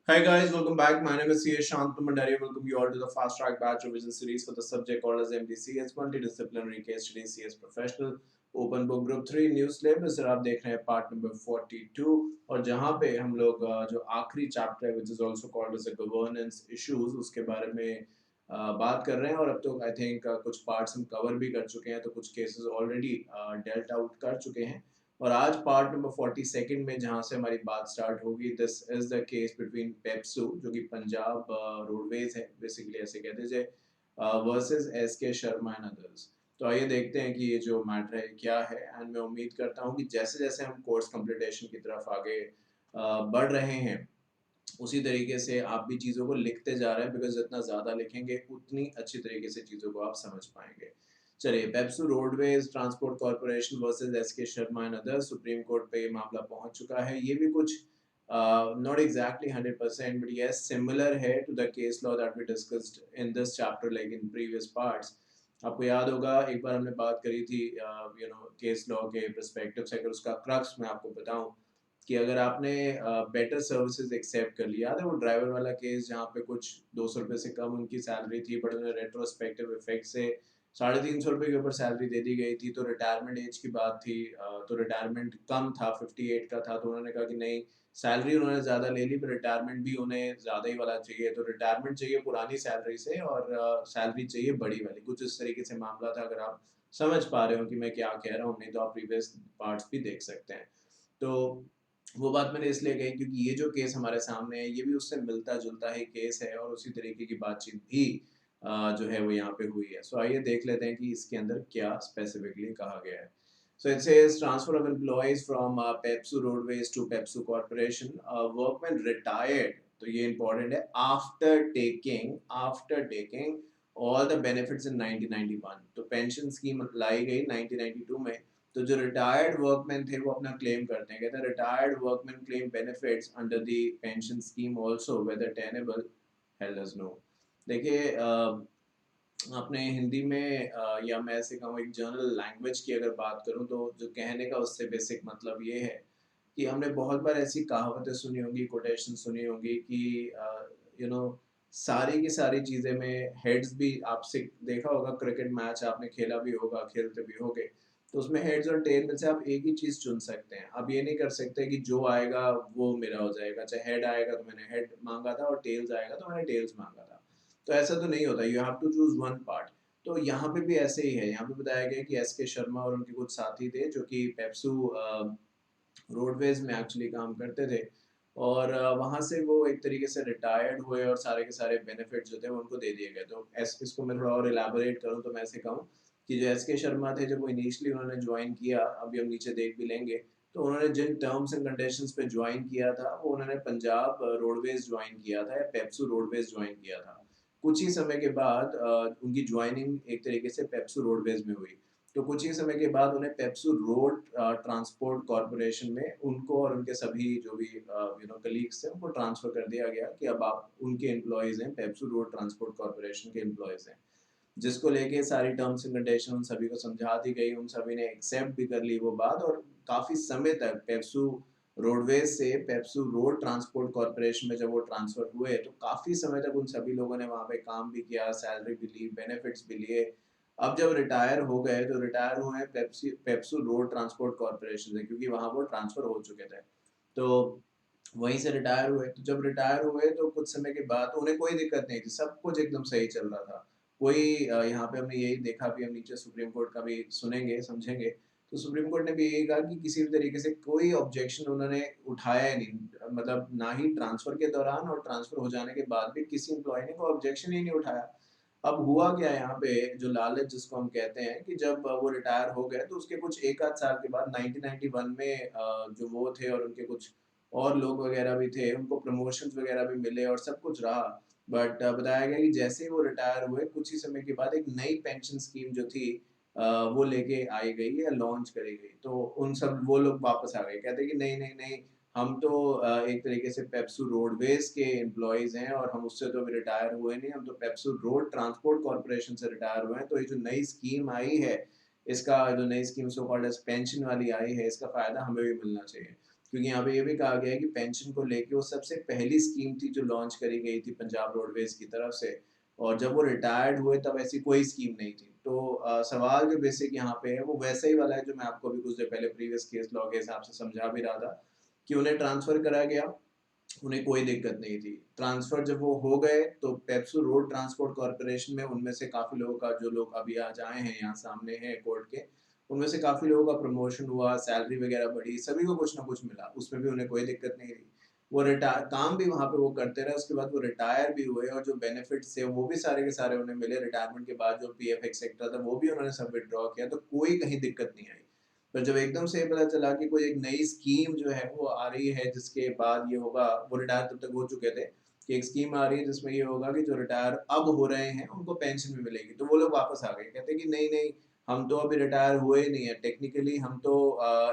Hi guys, welcome back. My name is C.S. Shantanu Mandari. Welcome you all to the Fast Track Batch Revision Series for the subject called as MDCS Multidisciplinary Case Study CS Professional Open Book Group 3 New Syllabus। Sir आप देख रहे हैं part number 42 और जहाँ पे हम लोग जो आखिरी चैप्टर है which is also called age governance issues उसके बारे में बात कर रहे हैं। और अब तो आई थिंक कुछ पार्ट्स हम कवर भी कर चुके हैं, तो कुछ केसेस ऑलरेडी डेल्ट आउट कर चुके हैं। और आज पार्ट नंबर 42 में जहां से हमारी बात स्टार्ट होगी, this is the case between PEPSU जो कि पंजाब रोडवेज है, बेसिकली ऐसे कहते हैं, versus S K Sharma and others. तो आइए देखते हैं कि ये जो मैटर है क्या है। एंड मैं उम्मीद करता हूँ कि जैसे जैसे हम कोर्स कंप्लीटेशन की तरफ आगे बढ़ रहे हैं उसी तरीके से आप भी चीज़ों को लिखते जा रहे हैं, बिकॉज जितना ज़्यादा लिखेंगे उतनी अच्छी तरीके से चीज़ों को आप समझ पाएंगे। चलिए, PEPSU Roadways Transport corporation versus S K Sharma and others, Supreme Court पे ये मामला पहुंच चुका है। ये भी कुछ not exactly 100% but yes similar है to the case law that we discussed in this chapter like in previous parts. आपको याद होगा एक बार हमने बात करी थी केस लॉ के पर्सपेक्टिव से। अगर उसका क्रक्स मैं आपको बताऊं कि अगर आपने बेटर सर्विसेज एक्सेप्ट कर लिया था, वो ड्राइवर वाला केस जहाँ पे कुछ 200 रुपये से कम उनकी सैलरी थी, बट उन्हें रेट्रोस्पेक्टिव इफेक्ट से 350 रुपये के ऊपर सैलरी दे दी गई थी, तो रिटायरमेंट एज की बात थी, तो रिटायरमेंट कम था, 58 का था, तो उन्होंने कहा कि नहीं, सैलरी उन्होंने ज़्यादा ले ली पर रिटायरमेंट भी उन्हें ज़्यादा ही वाला चाहिए, तो रिटायरमेंट चाहिए पुरानी सैलरी से और सैलरी चाहिए बड़ी वाली। कुछ इस तरीके से मामला था। अगर आप समझ पा रहे हो कि मैं क्या कह रहा हूँ, नहीं तो आप प्रीवियस पार्ट्स भी देख सकते हैं। तो वो बात मैंने इसलिए कही क्योंकि ये जो केस हमारे सामने है ये भी उससे मिलता जुलता ही केस है और उसी तरीके की बातचीत भी जो है वो यहाँ पे हुई है। सो आइए देख लेते हैं कि इसके अंदर क्या स्पेसिफिकली कहा गया है। So it says transfer of employees from Pepsu Roadways to Pepsu Corporation. Workmen retired, तो ये important है, after taking all the benefits in 1991। तो पेंशन स्कीम लाई गई 1992 में। तो जो रिटायर्ड वर्कमैन थे वो अपना क्लेम करते हैं, कहते हैं retired workman claim benefits under the pension scheme also whether tenable, held does no. देखिए अपने हिंदी में या मैं ऐसे कहूँ एक जनरल लैंग्वेज की अगर बात करूँ, तो जो कहने का उससे बेसिक मतलब ये है कि हमने बहुत बार ऐसी कहावतें सुनी होंगी, कोटेशन सुनी होंगी कि यू नो सारी की सारी चीज़ें में हेड्स भी, आपसे देखा होगा क्रिकेट मैच आपने खेला भी होगा, खेलते भी होगे, तो उसमें हेड्स और टेल में से आप एक ही चीज़ चुन सकते हैं। आप ये नहीं कर सकते कि जो आएगा वो मेरा हो जाएगा, चाहे हेड आएगा तो मैंने हेड मांगा था और टेल्स आएगा तो मैंने टेल्स मांगा था। तो ऐसा तो नहीं होता, you have to choose one part. तो यहाँ पे भी ऐसे ही है। यहाँ पे बताया गया कि एस के शर्मा और उनके कुछ साथी थे जो कि पेप्सू रोडवेज में एक्चुअली काम करते थे और वहाँ से वो एक तरीके से रिटायर्ड हुए और सारे के सारे बेनिफिट जो थे वो उनको दे दिए गए। तो इसको मैं थोड़ा और इलेबोरेट करूँ तो मैं ऐसे कहूँ कि जो एस के शर्मा थे, जब वो इनिशियली उन्होंने ज्वाइन किया, अभी हम नीचे देख भी लेंगे, तो उन्होंने जिन टर्म्स एंड कंडीशंस पे ज्वाइन किया था वो उन्होंने पंजाब रोडवेज ज्वाइन किया था या पेप्सू रोडवेज ज्वाइन किया था। कुछ ही समय के बाद उनकी ज्वाइनिंग एक तरीके से पेप्सू रोडवेज में हुई। तो कुछ ही समय के बाद उन्हें पेप्सू रोड ट्रांसपोर्ट कॉर्पोरेशन में उनको और उनके सभी जो भी कलीग्स थे उनको ट्रांसफर कर दिया गया कि अब आप उनके एम्प्लॉयज हैं, पेप्सू रोड ट्रांसपोर्ट कॉर्पोरेशन के एम्प्लॉयज हैं। जिसको लेके सारी टर्म्स एंड कंडीशन उन सभी को समझा दी गई, उन सभी ने एक्सेप्ट भी कर ली वो बात। और काफी समय तक पेप्सू रोडवेज से पेप्सू रोड ट्रांसपोर्ट कॉर्पोरेशन में जब वो ट्रांसफर हुए तो काफी समय तक उन सभी लोगों ने वहां पे काम भी किया, सैलरी भी ली, बेनिफिट्स भी लिए। अब जब रिटायर हो गए तो रिटायर हुए पेप्सू रोड ट्रांसपोर्ट कॉर्पोरेशन से, क्योंकि वहां वो ट्रांसफर हो चुके थे। तो वहीं से रिटायर हुए। तो जब रिटायर हुए तो कुछ समय के बाद उन्हें कोई दिक्कत नहीं थी, सब कुछ एकदम सही चल रहा था। कोई यहाँ पे हमने यही देखा भी, हम नीचे सुप्रीम कोर्ट का भी सुनेंगे समझेंगे, तो सुप्रीम कोर्ट ने भी यही कहा कि किसी भी तरीके से कोई ऑब्जेक्शन उन्होंने उठाया ही नहीं, मतलब ना ही ट्रांसफर के दौरान और ट्रांसफर हो जाने के बाद भी किसी एम्प्लॉय ने कोई ऑब्जेक्शन ही नहीं उठाया। अब हुआ क्या यहाँ पे, जो लालच जिसको हम कहते हैं, कि जब वो रिटायर हो गए तो उसके कुछ एक आध साल के बाद 1991 में जो वो थे और उनके कुछ और लोग वगैरह भी थे, उनको प्रमोशंस वगैरह भी मिले और सब कुछ रहा। बट बताया गया कि जैसे ही वो रिटायर हुए कुछ ही समय के बाद एक नई पेंशन स्कीम जो थी वो लेके आई गई या लॉन्च करी गई। तो उन सब वो लोग वापस आ गए, कहते कि नहीं नहीं नहीं, हम तो एक तरीके से पेप्सू रोडवेज के एम्प्लॉयज हैं और हम उससे तो अभी रिटायर हुए नहीं, हम तो पेप्सू रोड ट्रांसपोर्ट कॉर्पोरेशन से रिटायर हुए हैं। तो ये जो नई स्कीम आई है, इसका जो नई scheme so called age pension वाली आई है, इसका फायदा हमें भी मिलना चाहिए। क्योंकि यहाँ पे ये भी कहा गया है कि पेंशन को लेके वो सबसे पहली स्कीम थी जो लॉन्च करी गई थी पंजाब रोडवेज की तरफ से, और जब वो रिटायर्ड हुए तब ऐसी कोई स्कीम नहीं थी। तो सवाल जो बेसिक यहाँ पे है वो वैसा ही वाला है जो मैं आपको अभी कुछ देर पहले प्रीवियस केस लॉ के हिसाब से समझा भी रहा था, कि उन्हें ट्रांसफर करा गया, उन्हें कोई दिक्कत नहीं थी। ट्रांसफर जब वो हो गए तो पेप्सू रोड ट्रांसपोर्ट कॉर्पोरेशन में उनमें से काफ़ी लोगों का, जो लोग अभी आज आए हैं यहाँ सामने हैं कोर्ट के, उनमें से काफ़ी लोगों का प्रमोशन हुआ, सैलरी वगैरह बढ़ी, सभी को कुछ ना कुछ मिला, उसमें भी उन्हें कोई दिक्कत नहीं रही। वो रिटायर काम भी वहाँ पे वो करते रहे, उसके बाद वो रिटायर भी हुए और जो बेनिफिट्स थे वो भी सारे के सारे उन्हें मिले। रिटायरमेंट के बाद जो पीएफ एक्सेट्रा था वो भी उन्होंने सब विड्रॉ किया, तो कोई कहीं दिक्कत नहीं आई। पर जब एकदम से पता चला कि कोई एक नई स्कीम जो है वो आ रही है जिसके बाद ये होगा, वो रिटायर तब तक हो चुके थे, कि एक स्कीम आ रही है जिसमें ये होगा कि जो रिटायर अब हो रहे हैं उनको पेंशन भी मिलेगी, तो वो लोग वापस आ गए, कहते हैं कि नहीं नहीं, हम तो अभी रिटायर हुए ही नहीं है, टेक्निकली हम तो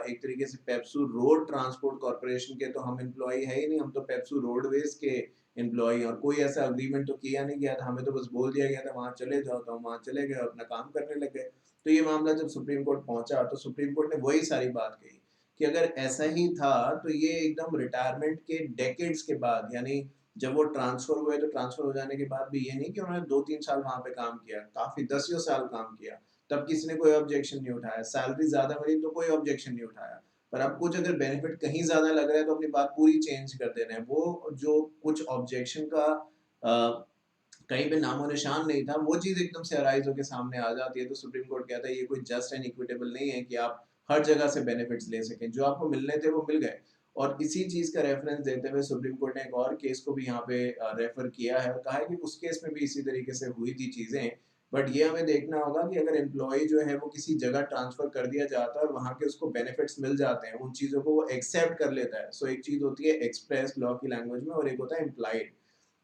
एक तरीके से पेप्सू रोड ट्रांसपोर्ट कॉर्पोरेशन के तो हम एम्प्लॉय है ही नहीं, हम तो पेप्सू रोडवेज के एम्प्लॉय, और कोई ऐसा अग्रीमेंट तो किया नहीं गया था, हमें तो बस बोल दिया गया था वहां चले जाओ, तो हम वहां चले गए, अपना काम करने लग गए। तो ये मामला जब सुप्रीम कोर्ट पहुंचा तो सुप्रीम कोर्ट ने वही सारी बात कही कि अगर ऐसा ही था तो ये एकदम रिटायरमेंट के डेकेड्स के बाद, यानी जब वो ट्रांसफर हुए तो ट्रांसफर हो जाने के बाद भी ये नहीं कि उन्होंने 2-3 साल वहां पे काम किया, काफी दसियों साल काम किया, तब किसी ने कोई ऑब्जेक्शन नहीं उठाया, सैलरी ज्यादा मिली तो कोई ऑब्जेक्शन नहीं उठाया। पर अब कुछ अगर बेनिफिट कहीं ज्यादा लग रहा है तो अपनी बात पूरी चेंज कर दे रहे हैं। वो जो कुछ ऑब्जेक्शन का कहीं पे नामो निशान नहीं था, वो चीज एकदम से अराइज होकर सामने आ जाती है, तो सुप्रीम कोर्ट कहता है ये कोई जस्ट एंड इक्विटेबल नहीं है कि आप हर जगह से बेनिफिट्स ले सकें, जो आपको मिलने थे वो मिल गए। और इसी चीज का रेफरेंस देते हुए सुप्रीम कोर्ट ने एक और केस को भी यहाँ पे रेफर किया है और कहा है कि उस केस में भी इसी तरीके से हुई थी चीजें। बट ये हमें देखना होगा कि अगर एम्प्लॉय जो है वो किसी जगह ट्रांसफर कर दिया जाता है और वहां के उसको बेनिफिट्स मिल जाते हैं, उन चीजों को वो एक्सेप्ट कर लेता है। सो एक चीज होती है एक्सप्रेस लॉ की लैंग्वेज में और एक होता है इम्प्लाइड।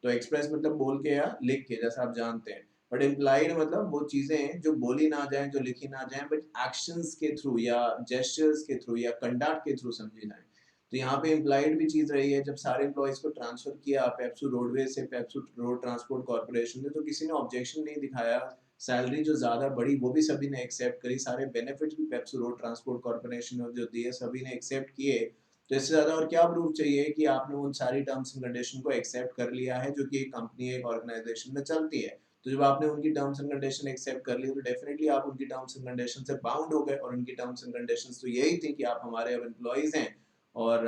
तो एक्सप्रेस मतलब बोल के या लिख के, जैसा आप जानते हैं, बट इम्प्लाइड मतलब वो चीजें जो बोली ना जाए, जो लिखी ना जाए, बट एक्शंस के थ्रू या जेस्चर्स के थ्रू या कंडक्ट के थ्रू समझी जाए। तो यहाँ पे इम्प्लाइड भी चीज रही है, जब सारे एम्प्लॉयज को ट्रांसफर किया पेप्सू रोडवेज से पेप्सू रोड ट्रांसपोर्ट कॉर्पोरेशन ने, तो किसी ने ऑब्जेक्शन नहीं दिखाया। सैलरी जो ज्यादा बढ़ी वो भी सभी ने एक्सेप्ट करी, सारे बेनिफिट्स भी पेप्सू रोड ट्रांसपोर्ट कॉर्पोरेशन ने जो दिए सभी ने एक्सेप्ट किए। तो इससे ज्यादा और क्या प्रूफ चाहिए कि आपने उन सारी टर्म्स एंड कंडीशन को एक्सेप्ट कर लिया है जो कि एक कंपनी एक ऑर्गेनाइजेशन में चलती है। तो जब आपने उनकी टर्म्स एंड कंडीशन एक्सेप्ट कर ली तो डेफिनेटली आप उनकी टर्म्स एंड कंडीशन से बाउंड हो गए, और उनकी टर्म्स एंड कंडीशंस तो यही थी कि आप हमारे अब एम्प्लॉइज हैं, और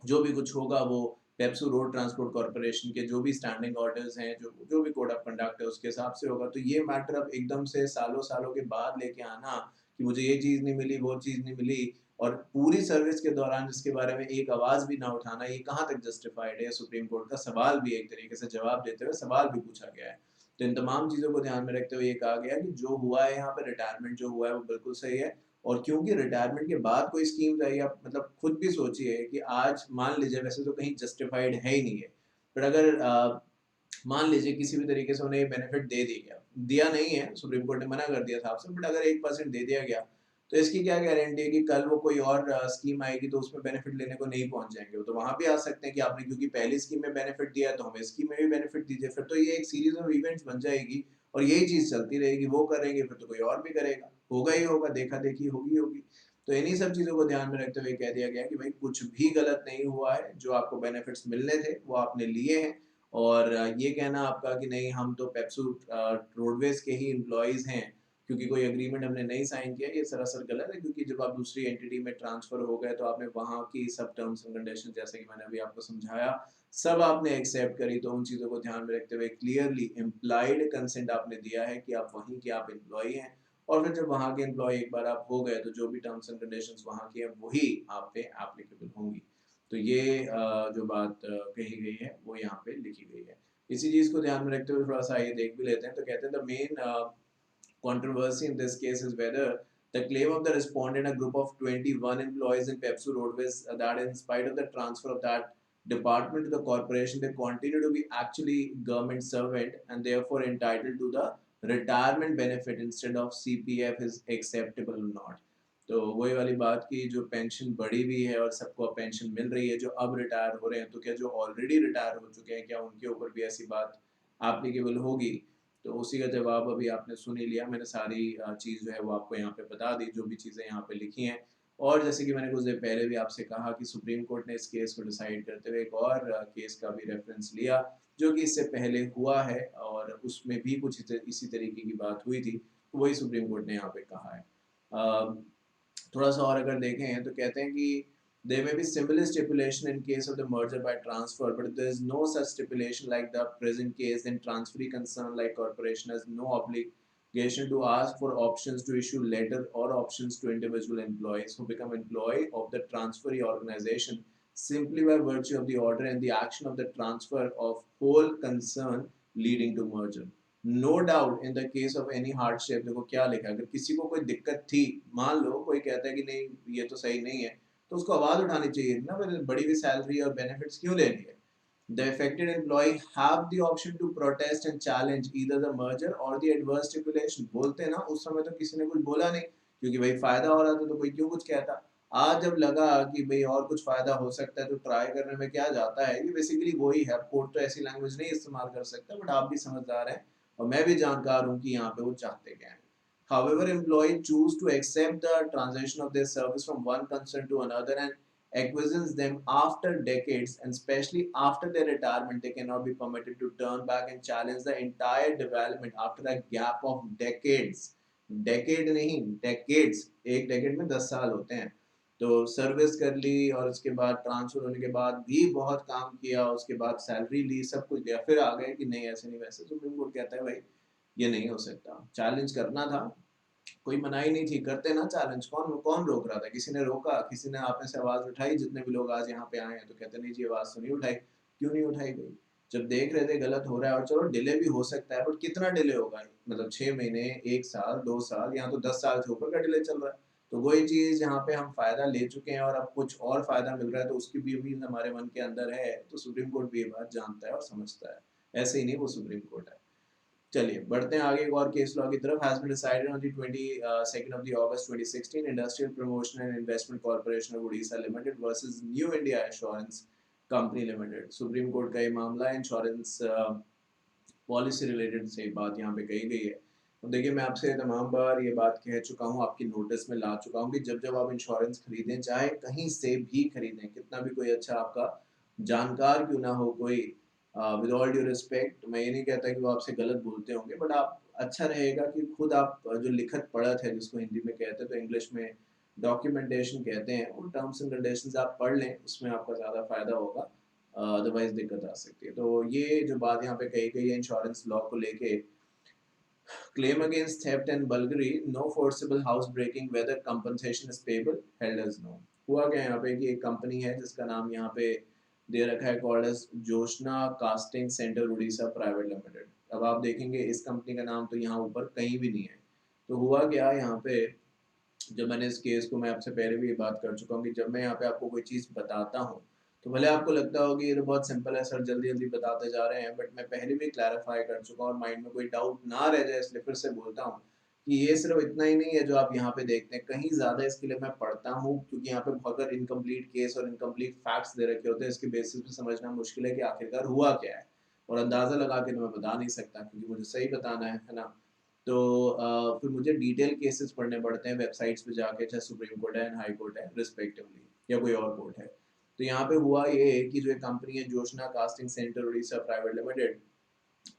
जो भी कुछ होगा वो पेप्सू रोड ट्रांसपोर्ट कॉर्पोरेशन के जो भी स्टैंडिंग ऑर्डर्स हैं, जो जो भी कोड ऑफ कंडक्ट है उसके हिसाब से होगा। तो ये मैटर अब एकदम से सालों सालों के बाद लेके आना कि मुझे ये चीज़ नहीं मिली, वो चीज़ नहीं मिली, और पूरी सर्विस के दौरान इसके बारे में एक आवाज़ भी ना उठाना, ये कहाँ तक जस्टिफाइड है? सुप्रीम कोर्ट का सवाल भी एक तरीके से जवाब देते हुए सवाल भी पूछा गया है। तो इन तमाम चीज़ों को ध्यान में रखते हुए ये कहा गया कि जो हुआ है यहाँ पे, रिटायरमेंट जो हुआ है वो बिल्कुल सही है। और क्योंकि रिटायरमेंट के बाद कोई स्कीम आई, आप मतलब खुद भी सोचिए कि आज मान लीजिए, वैसे तो कहीं जस्टिफाइड है ही नहीं है, पर अगर मान लीजिए किसी भी तरीके से उन्हें बेनिफिट दे दिया गया, दिया नहीं है, सुप्रीम कोर्ट ने मना कर दिया था आपसे, बट अगर 1% दे दिया गया, तो इसकी क्या गारंटी है कि कल वो कोई और स्कीम आएगी तो उसमें बेनिफिट लेने को नहीं पहुंच जाएंगे। वो तो वहां भी आ सकते हैं कि आपने क्योंकि पहली स्कीम में बेनिफिट दिया है तो हमें स्कीम में भी बेनिफिट दीजिए, फिर तो ये एक सीरीज ऑफ इवेंट्स बन जाएगी और यही चीज चलती रहेगी, वो करेंगे फिर तो कोई और भी करेगा, होगा ही होगा, देखा देखी होगी होगी। तो इन्हीं सब चीजों को ध्यान में रखते हुए कह दिया गया कि भाई कुछ भी गलत नहीं हुआ है, जो आपको बेनिफिट्स मिलने थे वो आपने लिए हैं। और ये कहना आपका कि नहीं हम तो पेप्सू रोडवेज के ही एम्प्लॉयज हैं क्योंकि कोई एग्रीमेंट हमने नहीं साइन किया, ये सरासर गलत है, क्योंकि जब आप दूसरी एंटिटी में ट्रांसफर हो गए तो आपने वहां की सब टर्म्स एंड कंडीशन, जैसे कि मैंने अभी आपको समझाया, सब आपने एक्सेप्ट करी। तो उन चीजों को ध्यान में रखते हुए क्लियरली इम्प्लाइड कंसेंट आपने दिया है कि आप वहीं के आप एम्प्लॉय हैं, और फिर जब वहां के एम्प्लॉय एक बार आप हो गए तो जो भी टर्म्स एंड कंडीशंस वहां की है वही आप पे एप्लीकेबल होंगी। तो ये जो बात कही गई है वो यहाँ पे लिखी गई है। इसी चीज को ध्यान में रखते हुए थोड़ा सा ये देख भी लेते हैं। तो कहते हैं the main controversy in this case is whether the claim of the respondent, a group of 21 employees in Pepsi Roadways, that in spite of the transfer of that department to the corporation, they continue to be actually government servant and therefore entitled to the retirement benefit instead of CPF is acceptable or not. तो वही वाली बात की जो pension बढ़ी हुई है और सबको अब पेंशन मिल रही है जो अब रिटायर हो रहे हैं, तो क्या जो ऑलरेडी रिटायर हो चुके हैं क्या उनके ऊपर भी ऐसी बात एप्लीकेबल होगी? तो उसी का जवाब अभी आपने सुन ही लिया। मैंने सारी चीज़ जो है वो आपको यहाँ पे बता दी, जो भी चीज़ें यहाँ पे लिखी हैं। और जैसे कि मैंने कुछ देर पहले भी आपसे कहा कि सुप्रीम कोर्ट ने इस केस को डिसाइड करते हुए एक और केस का भी रेफरेंस लिया जो कि इससे पहले हुआ है और उसमें भी कुछ इसी तरीके की बात हुई थी, तो वही सुप्रीम कोर्ट ने यहाँ पे कहा है। थोड़ा सा और अगर देखें तो कहते हैं कि there may be similar stipulation in case of the merger by transfer, but if there is no such stipulation like the present case, then transferee concern like corporation has no obligation to ask for options to issue letter or options to individual employees who become employee of the transferee organization simply by virtue of the order and the action of the transfer of whole concern leading to merger. No doubt in the case of any hardship, देखो क्या लिखा है, अगर किसी को कोई दिक्कत थी, मान लो कोई कहता है कि नहीं ये तो सही नहीं है, तो उसको आवाज उठानी चाहिए ना, बड़ी हुई सैलरी और बेनिफिट्स क्यों लेनी है। The affected employee have the option to protest and challenge either the merger or the adverse stipulation. बोलते ना उस समय तो किसी ने कुछ बोला नहीं क्योंकि भाई फायदा हो रहा था तो कोई क्यों कुछ कहता। आज जब लगा कि भाई और कुछ फायदा हो सकता है तो ट्राई करने में क्या जाता है, ये बेसिकली वही है। कोर्ट तो ऐसी लैंग्वेज नहीं इस्तेमाल कर सकता, बट आप भी समझदार हैं और मैं भी जानकार हूँ कि यहाँ पे वो चाहते क्या है। However, employees choose to accept the transition of their service from one concern to another and acquisitions them after decades, and especially after their retirement, they cannot be permitted to turn back and challenge the entire development after a gap of decades. Decade नहीं, decades. एक decade में 10 साल होते हैं। तो service कर ली और उसके बाद ट्रांसफर होने के बाद भी बहुत काम किया, उसके बाद सैलरी ली, सब कुछ दिया, फिर आ गए कि नहीं ऐसे नहीं वैसे। सुप्रीम कोर्ट कहता है भाई ये नहीं हो सकता, चैलेंज करना था, कोई मनाही नहीं थी, करते ना चैलेंज। कौन कौन रोक रहा था, किसी ने रोका, किसी ने आप में से आवाज उठाई? जितने भी लोग आज यहाँ पे आए हैं तो कहते नहीं जी आवाज तो नहीं उठाई। क्यों नहीं उठाई गई? जब देख रहे थे गलत हो रहा है, और चलो डिले भी हो सकता है, बट कितना डिले होगा, मतलब 6 महीने, 1 साल, 2 साल, यहाँ तो 10 साल से ऊपर का डिले चल रहा है। तो वही चीज यहाँ पे हम फायदा ले चुके हैं और अब कुछ और फायदा मिल रहा है, तो उसकी भी उम्मीद हमारे मन के अंदर है। तो सुप्रीम कोर्ट भी ये बात जानता है और समझता है, ऐसे ही नहीं वो सुप्रीम कोर्ट है। चलिए बढ़ते हैं आगे एक और केस लॉ की तरफ। Has been decided on the 22nd of the August 2016 industrial promotion and investment corporation of Orissa limited versus new India assurance company limited. Supreme court का ये मामला है, इंश्योरेंस पॉलिसी रिलेटेड से बात यहाँ पे कही गई है। तो देखिए मैं आपसे तमाम बार ये बात कह चुका हूँ, आपकी नोटिस में ला चुका हूँ कि जब जब आप इंश्योरेंस खरीदें, चाहे कहीं से भी खरीदें, कितना भी कोई अच्छा आपका जानकार क्यों ना हो कोई, विद ऑल ड्यू रिस्पेक्ट, मैं ये नहीं कहता कि वो आपसे गलत बोलते होंगे, बट आप अच्छा रहेगा कि खुद आप जो लिखत पढ़त है जिसको हिंदी में कहते हैं, तो इंग्लिश में डॉक्यूमेंटेशन कहते हैं, वो टर्म्स एंड कंडीशंस आप पढ़ लें, उसमें आपका ज़्यादा फायदा होगा, अदरवाइज दिक्कत आ सकती है। तो ये जो बात यहाँ पे कही गई है इंश्योरेंस लॉ को लेके, claim against theft and burglary, no forcible house breaking, whether compensation is payable, held as no। हुआ क्या यहाँ पे कि एक कंपनी है जिसका नाम यहाँ पे दे रखा है called as Joshna casting centre Orissa private limited. अब आप देखेंगे इस कंपनी का नाम तो यहाँ ऊपर कहीं भी नहीं है। तो हुआ क्या यहाँ पे, जब मैंने इस केस को, मैं आपसे पहले भी ये बात कर चुका हूँ कि जब मैं यहाँ पे आपको कोई चीज़ बताता हूँ तो भले आपको लगता हो कि ये तो बहुत सिंपल है सर, जल्दी जल्दी बताते जा रहे हैं, बट मैं पहले भी क्लैरिफाई कर चुका हूँ और माइंड में कोई डाउट ना रह जाए इसलिए फिर से बोलता हूँ कि ये सिर्फ इतना ही नहीं है जो आप यहाँ पे देखते हैं, कहीं ज़्यादा इसके लिए मैं पढ़ता हूँ, क्योंकि यहाँ पे अगर इनकम्प्लीट केस और इनकम्प्लीट फैक्ट्स दे रखे होते हैं, इसके बेसिस पे समझना मुश्किल है कि आखिरकार हुआ क्या है, और अंदाज़ा लगा के तो मैं बता नहीं सकता क्योंकि मुझे सही बताना है ना। तो फिर मुझे डिटेल केसेस पढ़ने पड़ते हैं वेबसाइट्स पे जाके, चाहे सुप्रीम कोर्ट है, हाई कोर्ट है रिस्पेक्टिवली, या कोई और कोर्ट है। तो यहाँ पे हुआ ये कि जो एक कंपनी है Joshna casting centre Orissa private limited,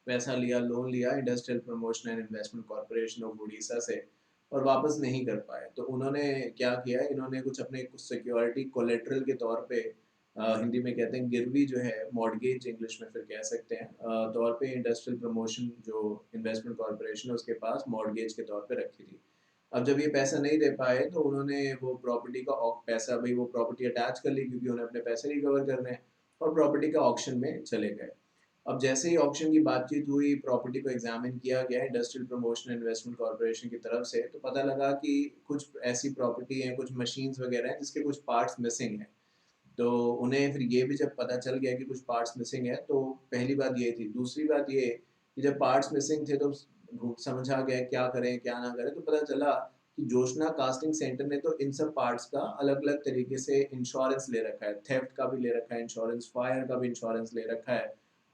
पैसा लिया, लोन लिया industrial promotion and investment corporation of Orissa से, और वापस नहीं कर पाए। तो उन्होंने क्या किया, इन्होंने कुछ अपने कुछ सिक्योरिटी कोलेट्रल के तौर पे, हिंदी में कहते हैं गिरवी जो है, मॉर्गेज इंग्लिश में फिर कह सकते हैं, तौर पे इंडस्ट्रियल प्रमोशन जो इन्वेस्टमेंट कॉर्पोरेशन है उसके पास मॉर्गेज के तौर पे रखी थी। अब जब ये पैसा नहीं दे पाए तो उन्होंने वो प्रॉपर्टी का पैसा, भाई वो प्रॉपर्टी अटैच कर ली क्योंकि उन्हें अपने पैसे रिकवर करने हैं, और प्रॉपर्टी का ऑक्शन में चले गए। अब जैसे ही ऑक्शन की बातचीत हुई, प्रॉपर्टी को एग्जामिन किया गया इंडस्ट्रियल प्रमोशन इन्वेस्टमेंट कॉर्पोरेशन की तरफ से, तो पता लगा कि कुछ ऐसी प्रॉपर्टी है, कुछ मशीन्स वगैरह हैं जिसके कुछ पार्ट्स मिसिंग हैं। तो उन्हें फिर ये भी जब पता चल गया कि कुछ पार्ट्स मिसिंग है, तो पहली बात ये थी। दूसरी बात ये कि जब पार्ट्स मिसिंग थे तो समझा गया क्या करें क्या ना करें, तो पता चला कि जोशना कास्टिंग सेंटर ने तो इन सब पार्ट्स का अलग अलग तरीके से इंश्योरेंस ले रखा है, थेफ्ट का भी ले रखा है इंश्योरेंस, फायर का भी इंश्योरेंस ले रखा है।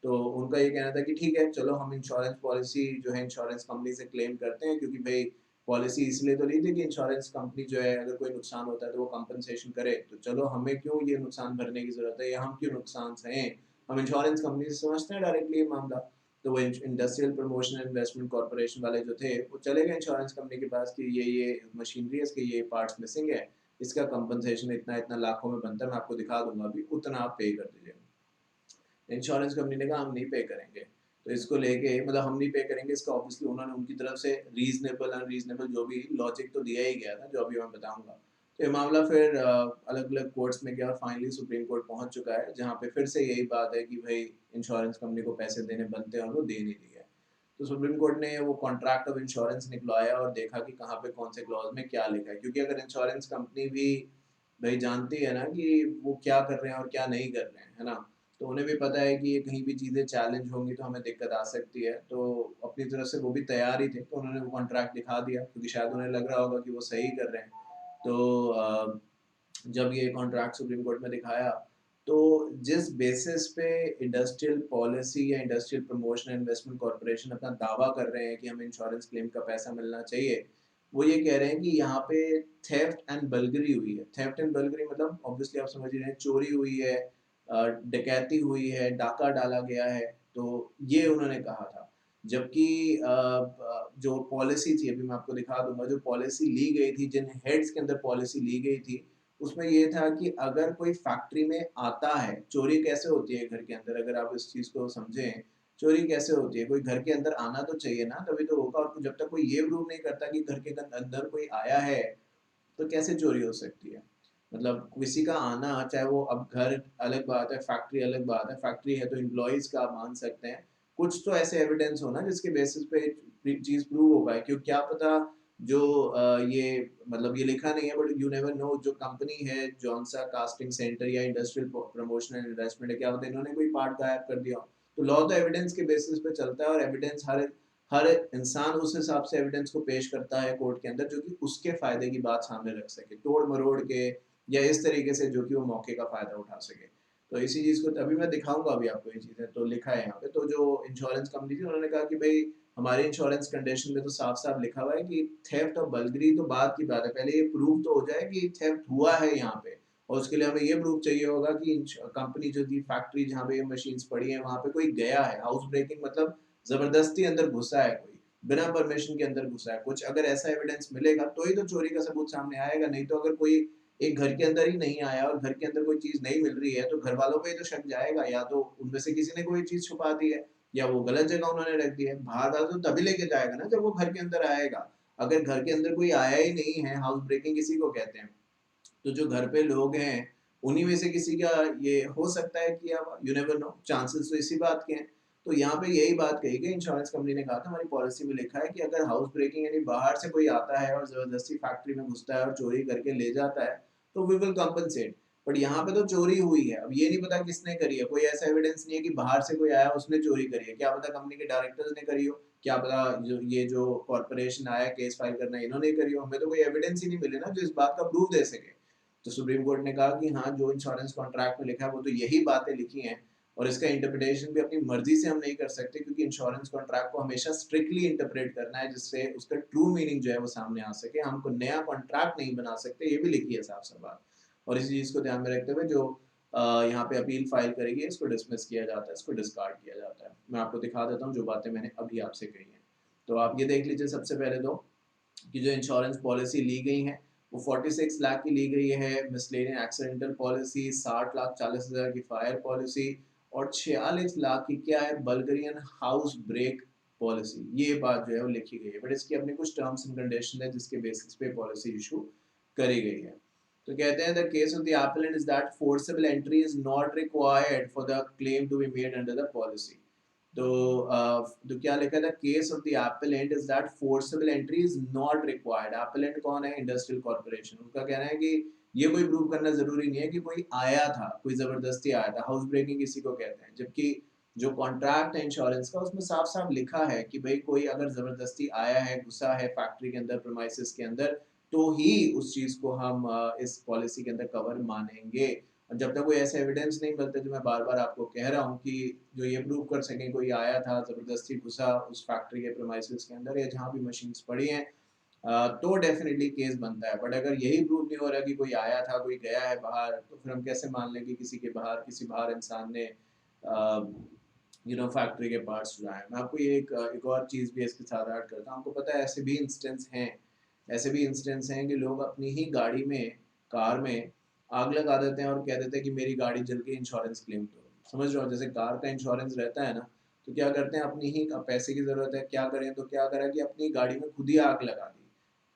तो उनका ये कहना था कि ठीक है चलो हम इंश्योरेंस पॉलिसी जो है इंश्योरेंस कंपनी से क्लेम करते हैं, क्योंकि भाई पॉलिसी इसलिए तो ली थी कि इंश्योरेंस कंपनी जो है अगर कोई नुकसान होता है तो वो कंपनसेशन करे, तो चलो हमें क्यों ये नुकसान भरने की जरूरत है या हम क्यों नुकसान सहें, हम इंश्योरेंस कंपनी से समझते हैं डायरेक्टली ये मामला। तो वो industrial promotion and investment corporation वाले जो थे वो चले गए इंश्योरेंस कंपनी के पास कि ये मशीनरी है, इसके ये पार्ट्स मिसिंग है, इसका कंपनसेशन इतना इतना लाखों में बनता है, मैं आपको दिखा दूंगा अभी, उतना आप पे कर दीजिए। इंश्योरेंस कंपनी ने कहा हम नहीं पे करेंगे। तो इसको लेके मतलब हम नहीं पे करेंगे, इसका ऑब्वियसली उन्होंने उनकी तरफ से रीजनेबल अनरीजनेबल जो भी लॉजिक तो दिया ही गया था, जो अभी मैं बताऊंगा। तो ये मामला फिर अलग अलग कोर्ट्स में गया और फाइनली सुप्रीम कोर्ट पहुंच चुका है, जहाँ पे फिर से यही बात है कि भाई इंश्योरेंस कंपनी को पैसे देने बनते हैं और वो दे नहीं दिए। तो सुप्रीम कोर्ट ने वो कॉन्ट्रैक्ट ऑफ इंश्योरेंस निकलवाया और देखा कि कहाँ पे कौन से क्लॉज में क्या लिखा है, क्योंकि अगर इंश्योरेंस कंपनी भी भाई जानती है ना कि वो क्या कर रहे हैं और क्या नहीं कर रहे हैं, है ना, तो उन्हें भी पता है कि ये कहीं भी चीज़ें चैलेंज होंगी तो हमें दिक्कत आ सकती है, तो अपनी तरफ से वो भी तैयार ही थे, तो उन्होंने वो कॉन्ट्रैक्ट दिखा दिया क्योंकि शायद उन्हें लग रहा होगा कि वो सही कर रहे हैं। तो जब ये कॉन्ट्रैक्ट सुप्रीम कोर्ट में दिखाया, तो जिस बेसिस पे इंडस्ट्रियल पॉलिसी या इंडस्ट्रियल प्रमोशन इन्वेस्टमेंट कॉर्पोरेशन अपना दावा कर रहे हैं कि हमें इंश्योरेंस क्लेम का पैसा मिलना चाहिए, वो ये कह रहे हैं कि यहाँ पे थेफ्ट एंड बल्गरी हुई है। थेफ्ट एंड बल्गरी मतलब ऑब्वियसली आप समझ ही रहे हैं, चोरी हुई है, डकैती हुई है, डाका डाला गया है, तो ये उन्होंने कहा था। जबकि जो पॉलिसी थी अभी मैं आपको दिखा दूंगा, जो पॉलिसी ली गई थी, जिन हेड्स के अंदर पॉलिसी ली गई थी, उसमें ये था कि अगर कोई फैक्ट्री में आता है, चोरी कैसे होती है घर के अंदर, अगर आप इस चीज को समझें, चोरी कैसे होती है, कोई घर के अंदर आना तो चाहिए ना, तभी तो होगा। और जब तक कोई ये प्रूव नहीं करता कि घर के अंदर कोई आया है, तो कैसे चोरी हो सकती है। मतलब किसी का आना, चाहे वो अब घर अलग बात है, फैक्ट्री अलग बात है, फैक्ट्री है तो एम्प्लॉयज का आप मान सकते हैं, कुछ तो ऐसे एविडेंस हो ना जिसके बेसिस पे चीज प्रूव हो पाए, क्योंकि क्या पता जो ये मतलब ये लिखा नहीं है बट यू नेवर नो, जो कंपनी है जॉनसा कास्टिंग सेंटर या इंडस्ट्रियल प्रमोशन एंड इन्वेस्टमेंट है, क्या पता इन्होंने कोई पार्ट गायब कर दिया हो। तो लॉ तो एविडेंस के बेसिस पे चलता है, और एविडेंस हर हर इंसान उस हिसाब से एविडेंस को पेश करता है कोर्ट के अंदर जो कि उसके फायदे की बात सामने रख सके, तोड़ मरोड़ के या इस तरीके से जो कि वो मौके का फायदा उठा सके। तो इसी चीज को अभी मैं दिखाऊंगा अभी आपको, ये चीजें तो लिखा है यहाँ पे। तो जो इंश्योरेंस कंपनी थी उन्होंने कहा कि भाई हमारे इंश्योरेंस कंडीशन में तो साफ साफ लिखा हुआ है कि थेफ्ट और बल्गरी तो बात की बात है, पहले ये प्रूव तो हो जाए कि थेफ्ट हुआ है यहाँ पे, और उसके लिए हमें ये प्रूव चाहिए होगा कि कंपनी जो थी, फैक्ट्री जहाँ पे ये मशीन्स पड़ी है, वहां पे कोई गया है, हाउस ब्रेकिंग मतलब जबरदस्ती अंदर घुसा है, कोई बिना परमिशन के अंदर घुसा है कुछ, अगर ऐसा एविडेंस मिलेगा तो ही तो चोरी का सबूत सामने आएगा, नहीं तो अगर कोई एक घर के अंदर ही नहीं आया और घर के अंदर कोई चीज नहीं मिल रही है तो घर वालों पे ही तो शक जाएगा, या तो उनमें से किसी ने कोई चीज छुपा दी है या वो गलत जगह उन्होंने रख दी है। बाहर वाला तो तभी लेके जाएगा ना जब वो घर के अंदर आएगा, अगर घर के अंदर कोई आया ही नहीं है, हाउस ब्रेकिंग इसी को कहते हैं, तो जो घर पे लोग हैं उन्हीं में से किसी का ये हो सकता है कि अब यू नेवर नो, चांसेस तो इसी बात के हैं। तो यहाँ पे यही बात कही गई, इंश्योरेंस कंपनी ने कहा था हमारी पॉलिसी में लिखा है कि अगर हाउस ब्रेकिंग यानी बाहर से कोई आता है और जबरदस्ती फैक्ट्री में घुसता है और चोरी करके ले जाता है तो वी विल कॉम्पनसेट। बट यहाँ पे तो चोरी हुई है, अब ये नहीं पता किसने करी है, कोई ऐसा एविडेंस नहीं है कि बाहर से कोई आया उसने चोरी करी है, क्या पता कंपनी के डायरेक्टर्स ने करी हो, क्या पता जो कॉर्पोरेशन आया केस फाइल करना इन्होंने करी हो, हमें तो कोई एविडेंस ही नहीं मिले ना जो इस बात का प्रूफ दे सके। तो सुप्रीम कोर्ट ने कहा कि हाँ, जो इंश्योरेंस कॉन्ट्रैक्ट में लिखा है वो तो यही बातें लिखी हैं, और इसका इंटरप्रिटेशन भी अपनी मर्जी से हम नहीं कर सकते, क्योंकि इंश्योरेंस कॉन्ट्रैक्ट को हमेशा स्ट्रिक्टली इंटरप्रेट करना है जिससे उसका ट्रू मीनिंग जो है वो सामने आ सके, हमको नया कॉन्ट्रैक्ट नहीं बना सकते, ये भी लिखी है साफ साफ बात। और इसी चीज को ध्यान में रखते हुए जो यहाँ पे अपील फाइल करेगी इसको डिसमिस किया जाता है, इसको डिस्कार्ड किया जाता है। मैं आपको दिखा देता हूँ जो बातें मैंने अभी आपसे कही हैं। तो आप ये देख लीजिए सबसे पहले तो कि जो इंश्योरेंस पॉलिसी ली गई है वो 46 लाख की ली गई है, मिसलेनियस एक्सीडेंटल पॉलिसी 60,40,000 की फायर पॉलिसी, और 46 लाख की क्या है, बल्गेरियन हाउस ब्रेक पॉलिसी, ये बात जो है वो लिखी गई है। बट इसकी अपनी कुछ टर्म्स एंड कंडीशन है जिसके बेसिस पे पॉलिसी इशू करी गई है। तो कहते हैं the case of the appellant is that forcible entry is not required for the claim to be made under the policy. तो क्या लिखा था, case of the appellant is that forcible entry is not required. appellant कौन है, industrial corporation, उनका कहना है कि ये कोई प्रूव करना जरूरी नहीं है कि कोई आया था, कोई जबरदस्ती आया था, हाउस ब्रेकिंग इसी को कहते हैं। जबकि जो कॉन्ट्रैक्ट है इंश्योरेंस का उसमें साफ साफ लिखा है कि भाई कोई अगर जबरदस्ती आया है, घुसा है फैक्ट्री के अंदर, प्रीमाइसेस के अंदर, तो ही उस चीज को हम इस पॉलिसी के अंदर कवर मानेंगे। और जब तक कोई ऐसे एविडेंस नहीं मिलते, जो मैं बार बार आपको कह रहा हूँ कि जो ये प्रूव कर सकें कोई आया था, जबरदस्ती घुसा उस फैक्ट्री के प्रीमाइसेस के अंदर या जहाँ भी मशीन्स पड़ी हैं, तो डेफिनेटली केस बनता है। बट अगर यही प्रूव नहीं हो रहा कि कोई आया था, कोई गया है बाहर, तो फिर हम कैसे मान लें कि किसी बाहर इंसान ने फैक्ट्री के पार्ट्स चुराए। मैं आपको ये एक और चीज़ भी इसके साथ ऐड करता हूँ। आपको पता है ऐसे भी इंस्टेंस हैं कि लोग अपनी ही गाड़ी में, कार में आग लगा देते हैं और कह देते हैं कि मेरी गाड़ी जल के इंश्योरेंस क्लेम करो। समझ रहे हो? जैसे कार का इंश्योरेंस रहता है ना, तो क्या करते हैं, अपनी ही पैसे की ज़रूरत है, क्या करें, तो क्या करा कि अपनी गाड़ी में खुद ही आग लगा दी।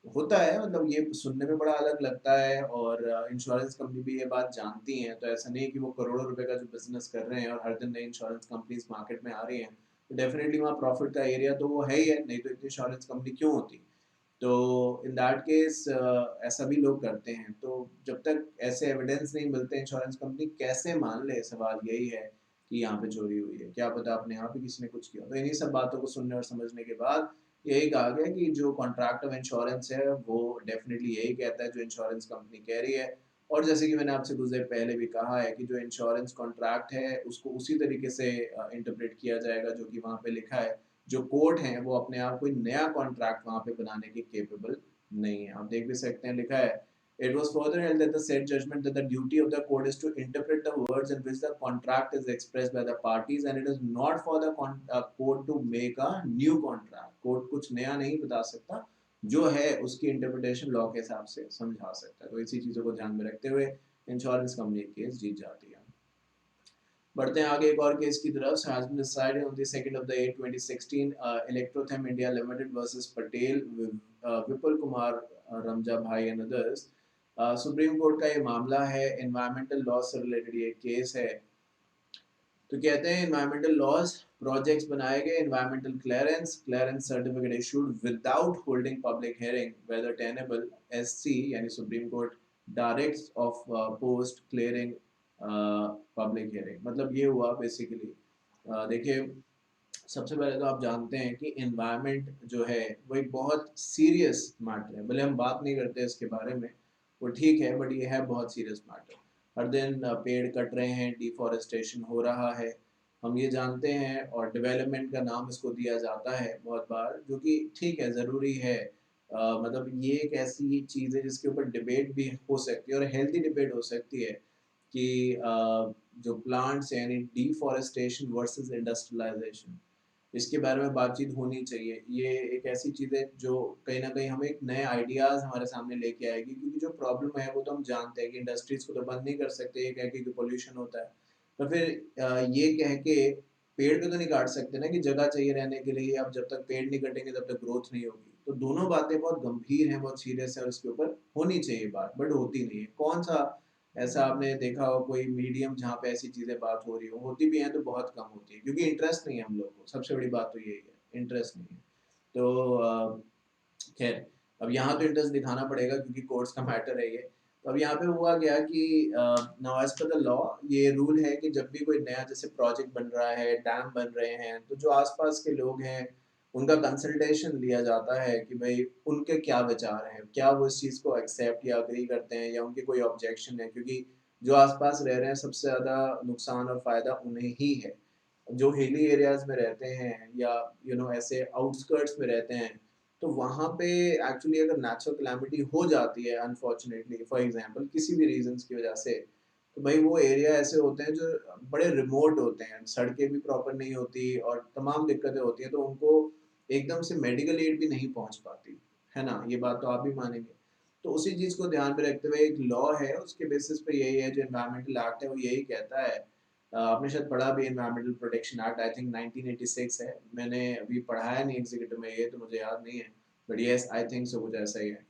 होता है, मतलब ये सुनने में बड़ा अलग लगता है, और इंश्योरेंस कंपनी भी ये बात जानती हैं, तो ऐसा नहीं है कि वो करोड़ों रुपए का जो बिजनेस कर रहे हैं और हर दिन नई इंश्योरेंस कंपनीज मार्केट में आ रही हैं, तो डेफिनेटली वहाँ प्रॉफिट का एरिया तो वो है ही है, नहीं तो इतनी इंश्योरेंस कंपनी क्यों होती। तो इन दैट केस ऐसा भी लोग करते हैं। तो जब तक ऐसे एविडेंस नहीं मिलते, इंश्योरेंस कंपनी कैसे मान ले, सवाल यही है कि यहाँ पे चोरी हुई है, क्या पता अपने यहाँ पे किसी ने कुछ किया। तो इन्हीं सब बातों को सुनने और समझने के बाद यही कहा गया कि जो कॉन्ट्रैक्ट ऑफ इंश्योरेंस है वो डेफिनेटली यही कहता है जो इंश्योरेंस कंपनी कह रही है। और जैसे कि मैंने आपसे कुछ देर पहले भी कहा है कि जो इंश्योरेंस कॉन्ट्रैक्ट है उसको उसी तरीके से इंटरप्रेट किया जाएगा जो कि वहाँ पे लिखा है। जो कोर्ट है वो अपने आप कोई नया कॉन्ट्रैक्ट वहाँ पे बनाने के केपेबल नहीं है। आप देख भी सकते हैं, लिखा है, It was further held that the said judgment that the duty of the court is to interpret the words in which the contract is expressed by the parties, and it is not for the court to make a new contract. Court कुछ नया नहीं बता सकता, जो है उसकी interpretation law के हिसाब से समझा सकता है। तो इसी चीज़ों को ध्यान में रखते हुए इंश्योरेंस कंपनी केस जीत जाती है। बढ़ते हैं आगे एक और केस की तरफ। So has been decided on the 2nd of the 8th 2016 Electrothem India Limited versus Patel Vipul Kumar Ramja Bhai and others। Supreme court का ये मामला है, एनवायरमेंटल लॉ से रिलेटेड ये केस है। तो कहते हैं एनवायरमेंटल लॉज, प्रोजेक्ट्स बनाए गए, environmental clearance certificate issued without holding public hearing whether tenable, SC यानी supreme court directs of post clearing public hearing. मतलब ये हुआ बेसिकली, देखिए सबसे पहले तो आप जानते हैं कि एनवायरनमेंट जो है वो एक बहुत सीरियस मैटर है। भले हम बात नहीं करते इसके बारे में, वो ठीक है, बट ये है बहुत सीरियस मैटर। हर दिन पेड़ कट रहे हैं, डिफॉरेस्टेशन हो रहा है, हम ये जानते हैं, और डेवलपमेंट का नाम इसको दिया जाता है बहुत बार, जो कि ठीक है, ज़रूरी है। मतलब ये एक ऐसी चीज़ है जिसके ऊपर डिबेट भी हो सकती है और हेल्दी डिबेट हो सकती है कि जो प्लांट्स यानी डिफॉरेस्टेशन वर्सेस इंडस्ट्रियलाइजेशन, इसके बारे में बातचीत होनी चाहिए। ये एक ऐसी चीज़ है जो कहीं न कहीं हमें एक नए आइडियाज़ हमारे सामने लेके आएगी, क्योंकि जो प्रॉब्लम है वो तो हम जानते हैं कि इंडस्ट्रीज़ को तो बंद नहीं कर सकते ये कह के कि पोल्यूशन होता है। तो फिर ये कह के पेड़ भी तो नहीं काट सकते ना कि जगह चाहिए रहने के लिए, अब जब तक पेड़ नहीं कटेंगे तब तक ग्रोथ नहीं होगी। तो दोनों बातें बहुत गंभीर हैं, बहुत सीरियस है, और इसके ऊपर होनी चाहिए बात, बट होती नहीं है। कौन-सा ऐसा आपने देखा हो कोई मीडियम जहाँ पे ऐसी चीज़ें बात हो रही हो? होती भी हैं तो बहुत कम होती है, क्योंकि इंटरेस्ट नहीं है हम लोग को, सबसे बड़ी बात तो यही है, इंटरेस्ट नहीं है। तो खैर, अब यहाँ तो इंटरेस्ट दिखाना पड़ेगा क्योंकि कोर्ट्स का मैटर है ये। तो अब यहाँ पे हुआ क्या कि now as per the law ये रूल है कि जब भी कोई नया जैसे प्रोजेक्ट बन रहा है, डैम बन रहे हैं, तो जो आस-पास के लोग हैं, उनका कंसल्टेशन लिया जाता है कि भई उनके क्या विचार हैं, क्या वो इस चीज़ को एक्सेप्ट या एग्री करते हैं, या उनके कोई ऑब्जेक्शन है, क्योंकि जो आस-पास रह रहे हैं सबसे ज़्यादा नुकसान और फ़ायदा उन्हें ही है। जो हिली एरियाज़ में रहते हैं या ऐसे आउटस्कर्ट्स में रहते हैं, तो वहाँ पे एक्चुअली अगर नेचुरल कैलामिटी हो जाती है अनफॉर्चुनेटली, फॉर एग्जांपल किसी भी रीजंस की वजह से, तो भाई वो एरिया ऐसे होते हैं जो बड़े रिमोट होते हैं, सड़कें भी प्रॉपर नहीं होती और तमाम दिक्कतें होती हैं, तो उनको एकदम से मेडिकल एड भी नहीं पहुंच पाती, है ना? ये बात तो आप भी मानेंगे। तो उसी चीज़ को ध्यान में रखते हुए एक लॉ है, उसके बेसिस पे यही है, जो एनवायरमेंटल एक्ट है वो यही कहता है। आपने शायद पढ़ा भी, environmental protection act I think 1986 है। मैंने अभी पढ़ाया नहीं एग्जीक्यूटिव में, ये तो मुझे याद नहीं है, but yes I think so, कुछ ऐसा ही है।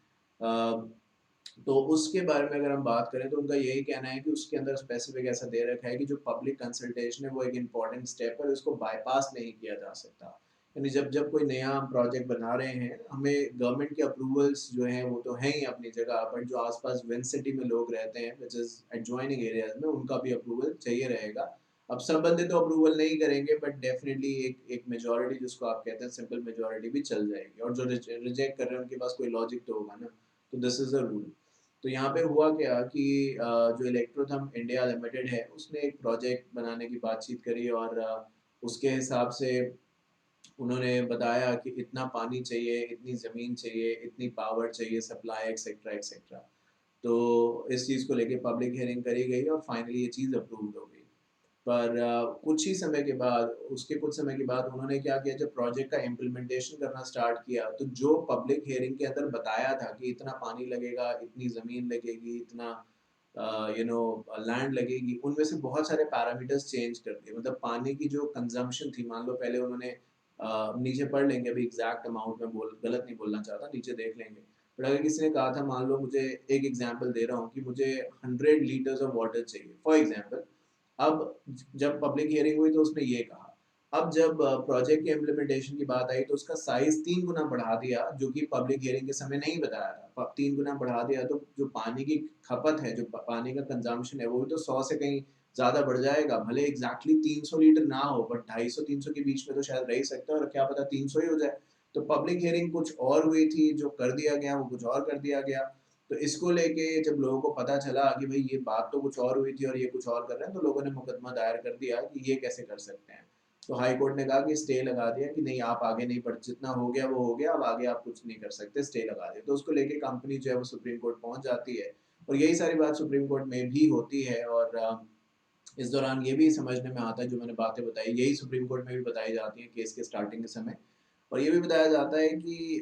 तो उसके बारे में अगर हम बात करें तो उनका यही कहना है कि उसके अंदर स्पेसिफिक ऐसा दे रखा है कि जो पब्लिक कंसल्टेशन है वो एक इम्पॉर्टेंट स्टेप है, उसको बाईपास नहीं किया जा सकता। यानी जब जब कोई नया हम प्रोजेक्ट बना रहे हैं, हमें गवर्नमेंट के अप्रूवल्स जो हैं वो तो हैं ही अपनी जगह, बट जो आसपास विन सिटी में लोग रहते हैं विच इज़ एडजॉइनिंग एरियाज में, उनका भी अप्रूवल चाहिए रहेगा। अब सब बंदे तो अप्रूवल नहीं करेंगे, बट डेफिनेटली एक एक मेजॉरिटी जिसको आप कहते हैं सिंपल मेजॉरिटी भी चल जाएगी, और जो रिजेक्ट कर रहे हैं उनके पास कोई लॉजिक तो होगा ना। तो दिस इज़ द रूल। तो यहाँ पे हुआ क्या कि जो इलेक्ट्रोथम इंडिया लिमिटेड है उसने एक प्रोजेक्ट बनाने की बातचीत करी, और उसके हिसाब से उन्होंने बताया कि इतना पानी चाहिए, इतनी ज़मीन चाहिए, इतनी पावर चाहिए, सप्लाई एक्सेट्रा एक्सेट्रा। तो इस चीज़ को लेके पब्लिक हियरिंग करी गई और फाइनली ये चीज़ अप्रूव्ड हो गई। पर कुछ ही समय के बाद, उसके कुछ समय के बाद उन्होंने क्या किया, जब प्रोजेक्ट का इम्प्लीमेंटेशन करना स्टार्ट किया, तो जो पब्लिक हियरिंग के अंदर बताया था कि इतना पानी लगेगा, इतनी ज़मीन लगेगी, इतना लैंड लगेगी, उनमें से बहुत सारे पैरामीटर्स चेंज कर दिए। मतलब पानी की जो कंजम्पशन थी, मान लो पहले उन्होंने नीचे पढ़ लेंगे, अभी एग्जैक्ट अमाउंट में गलत नहीं बोलना चाहता, नीचे देख लेंगे। बट अगर किसी ने कहा था, मान लो मुझे, एक एग्जांपल दे रहा हूँ कि मुझे 100 लीटर्स ऑफ वाटर चाहिए फॉर एग्जांपल। अब जब पब्लिक हियरिंग हुई तो उसने ये कहा। अब जब प्रोजेक्ट के इम्प्लीमेंटेशन की बात आई तो उसका साइज 3 गुना बढ़ा दिया, जो कि पब्लिक हियरिंग के समय नहीं बताया था। 3 गुना बढ़ा दिया तो जो पानी की खपत है, जो पानी का कंजम्पशन है, वो भी तो 100 से कहीं ज्यादा बढ़ जाएगा। भले एग्जैक्टली 300 लीटर ना हो, बट 250-300 के बीच में तो शायद रह ही सकता है, और क्या पता 300 ही हो जाए। तो पब्लिक हियरिंग कुछ और हुई थी, जो कर दिया गया वो कुछ और कर दिया गया। तो इसको लेके जब लोगों को पता चला कि भाई ये बात तो कुछ और हुई थी और ये कुछ और कर रहे हैं, तो लोगों ने मुकदमा दायर कर दिया कि ये कैसे कर सकते हैं। तो हाई कोर्ट ने कहा कि स्टे लगा दिया कि नहीं, आप आगे नहीं बढ़, जितना हो गया वो हो गया, अब आगे आप कुछ नहीं कर सकते, स्टे लगा दिया। तो उसको लेके कंपनी जो है वो सुप्रीम कोर्ट पहुंच जाती है, और यही सारी बात सुप्रीम कोर्ट में भी होती है। और इस दौरान ये भी समझने में आता है, जो मैंने बातें बताई यही सुप्रीम कोर्ट में भी बताई जाती हैं केस के स्टार्टिंग के समय। और ये भी बताया जाता है कि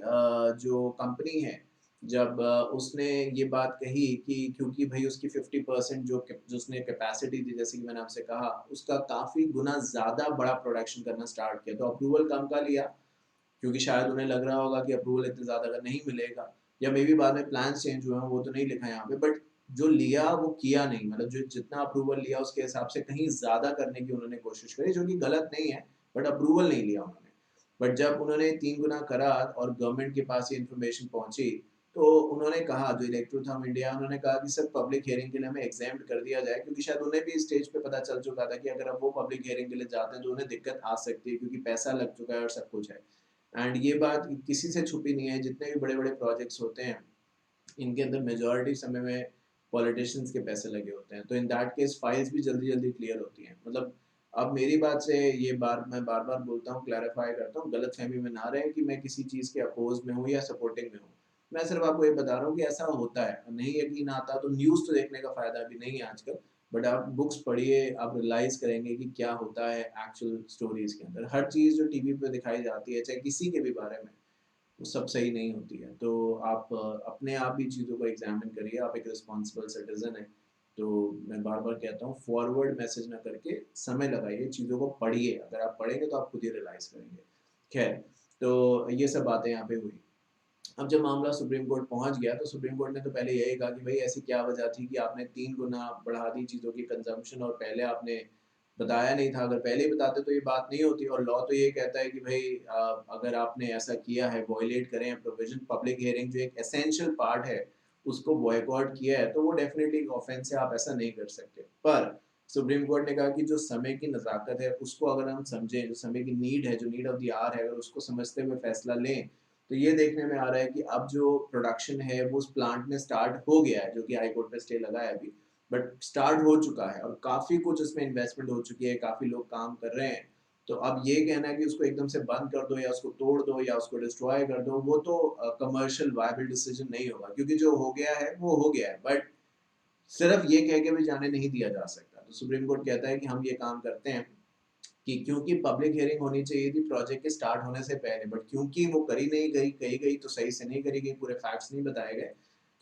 जो कंपनी है, जब उसने ये बात कही कि क्योंकि भाई उसकी 50% जो उसने कैपेसिटी थी, जैसे कि मैंने आपसे कहा, उसका काफ़ी गुना ज़्यादा बड़ा प्रोडक्शन करना स्टार्ट किया, तो अप्रूवल कम का लिया, क्योंकि शायद उन्हें लग रहा होगा कि अप्रूवल इतने ज़्यादा अगर नहीं मिलेगा, या मे बी बाद में प्लान्स चेंज हुए हैं, वो तो नहीं लिखा है यहाँ पे, बट जो लिया वो किया नहीं। मतलब जो जितना अप्रूवल लिया उसके हिसाब से कहीं ज़्यादा करने की उन्होंने कोशिश करी, जो कि गलत नहीं है, बट अप्रूवल नहीं लिया उन्होंने। बट जब उन्होंने 3 गुना करा और गवर्नमेंट के पास ये इन्फॉर्मेशन पहुंची, तो उन्होंने कहा, जो इलेक्ट्रोथर्म इंडिया, उन्होंने कहा कि सर पब्लिक हियरिंग के लिए हमें एग्जाम्प्ट कर दिया जाए, क्योंकि शायद उन्हें भी इस स्टेज पे पता चल चुका था कि अगर अब वो पब्लिक हियरिंग के लिए जाते हैं तो उन्हें दिक्कत आ सकती है, क्योंकि पैसा लग चुका है और सब कुछ है। एंड ये बात किसी से छुपी नहीं है, जितने भी बड़े बड़े प्रोजेक्ट्स होते हैं, इनके अंदर मेजॉरिटी समय में पॉलिटिशियंस के पैसे लगे होते हैं। तो इन दैट केस फाइल्स भी जल्दी जल्दी क्लियर होती हैं। मतलब अब मेरी बात से ये मैं बार बार बोलता हूँ, क्लैरिफाई करता हूँ, गलत फहमी में ना रहे कि मैं किसी चीज़ के अपोज में हूँ या सपोर्टिंग में हूँ। मैं सिर्फ आपको ये बता रहा हूँ कि ऐसा होता है। नहीं यकीन आता तो न्यूज़ तो देखने का फ़ायदा भी नहीं है आजकल, बट आप बुक्स पढ़िए, आप रियलाइज़ करेंगे कि क्या होता है एक्चुअल स्टोरीज़ के अंदर। हर चीज़ जो टीवी पे दिखाई जाती है, चाहे किसी के भी बारे में, वो सब सही नहीं होती है। तो आप अपने आप ही चीज़ों को एग्जामिन करिए, आप एक रिस्पॉन्सिबल सिटीजन हैं। तो मैं बार बार कहता हूँ, फॉरवर्ड मैसेज ना करके समय लगाइए, चीज़ों को पढ़िए। अगर आप पढ़ेंगे तो आप खुद ही रियलाइज़ करेंगे। खैर, तो ये सब बातें यहाँ पे हुई। अब जब मामला सुप्रीम कोर्ट पहुंच गया, तो सुप्रीम कोर्ट ने तो पहले यही कहा कि भाई ऐसी क्या वजह थी कि आपने 3 गुना बढ़ा दी चीज़ों की कंजम्पशन, और पहले आपने बताया नहीं था। अगर पहले ही बताते तो ये बात नहीं होती। और लॉ तो ये कहता है कि भाई अगर आपने ऐसा किया है, वॉयलेट करें प्रोविजन, पब्लिक हियरिंग जो एक एसेंशियल पार्ट है उसको बॉयकॉट किया है, तो वो डेफिनेटली ऑफेंस है, आप ऐसा नहीं कर सकते। पर सुप्रीम कोर्ट ने कहा कि जो समय की नज़ाकत है उसको अगर हम समझें, जो समय की नीड है, जो नीड ऑफ द आवर है, अगर उसको समझते हुए फैसला लें, तो ये देखने में आ रहा है कि अब जो प्रोडक्शन है वो उस प्लांट में स्टार्ट हो गया है, जो कि हाई कोर्ट पे स्टे लगा है अभी, बट स्टार्ट हो चुका है, और काफ़ी कुछ उसमें इन्वेस्टमेंट हो चुकी है, काफ़ी लोग काम कर रहे हैं। तो अब ये कहना है कि उसको एकदम से बंद कर दो, या उसको तोड़ दो, या उसको डिस्ट्रॉय कर दो, वो तो कमर्शियल वायबल डिसीजन नहीं होगा, क्योंकि जो हो गया है वो हो गया है। बट सिर्फ ये कह के भी जाने नहीं दिया जा सकता। तो सुप्रीम कोर्ट कहता है कि हम ये काम करते हैं कि क्योंकि पब्लिक हियरिंग होनी चाहिए थी प्रोजेक्ट के स्टार्ट होने से पहले, बट क्योंकि वो करी नहीं गई, कही गई तो सही से नहीं करी गई, पूरे फैक्ट्स नहीं बताए गए,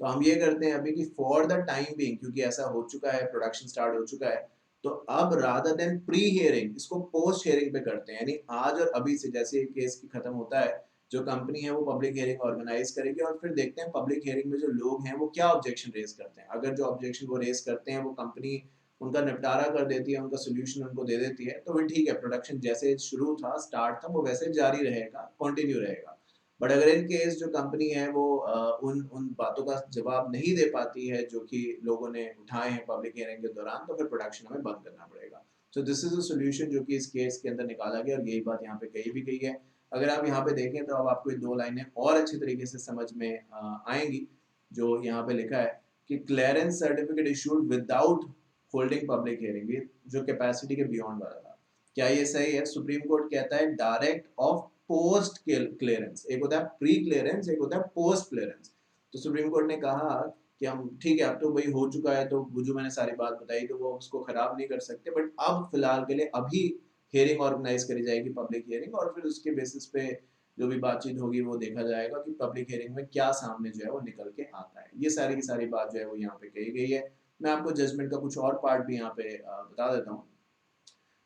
तो हम ये करते हैं अभी कि फॉर द टाइम बीइंग, क्योंकि ऐसा हो चुका है, प्रोडक्शन स्टार्ट हो चुका है, तो अब रादर देन प्री हियरिंग, इसको पोस्ट हियरिंग पे करते हैं। यानी आज और अभी से जैसे केस की खत्म होता है, जो कंपनी है वो पब्लिक हियरिंग ऑर्गेनाइज करेगी, और फिर देखते हैं पब्लिक हियरिंग में जो लोग हैं वो क्या ऑब्जेक्शन रेज करते हैं। अगर जो ऑब्जेक्शन वो रेज करते हैं वो कंपनी उनका निपटारा कर देती है, उनका सोल्यूशन उनको दे देती है, तो फिर ठीक है, प्रोडक्शन जैसे शुरू था, स्टार्ट था, वो वैसे जारी रहेगा, कंटिन्यू रहेगा। बट अगर इन केस जो कंपनी है वो उन उन बातों का जवाब नहीं दे पाती है जो कि लोगों ने उठाए हैं पब्लिक हियरिंग के दौरान, तो फिर प्रोडक्शन हमें बंद करना पड़ेगा। So this is a solution जो कि इस केस के अंदर निकाला गया, और यही बात यहाँ पे कही भी गई है। अगर आप यहाँ पे देखें तो अब आपको ये 2 लाइनें और अच्छी तरीके से समझ में आएंगी, जो यहाँ पे लिखा है कि clearance certificate issued without holding public hearing, जो कैपेसिटी के बियॉन्ड वाला था। क्या ये सही है? सुप्रीम कोर्ट कहता है डायरेक्ट ऑफ पोस्ट क्लियरेंस, एक होता है प्री क्लियरेंस, एक होता है पोस्ट क्लियरेंस। तो सुप्रीम कोर्ट ने कहा कि हम ठीक है, अब तो भाई हो चुका है, तो वो जो मैंने सारी बात बताई तो वो उसको खराब नहीं कर सकते, बट अब फिलहाल के लिए अभी हियरिंग ऑर्गेनाइज करी जाएगी, पब्लिक हियरिंग, और फिर उसके बेसिस पे जो भी बातचीत होगी वो देखा जाएगा कि पब्लिक हियरिंग में क्या सामने जो है वो निकल के आता है। ये सारी की सारी बात जो है वो यहाँ पे कही गई है। मैं आपको जजमेंट का कुछ और पार्ट भी यहाँ पे बता देता हूँ।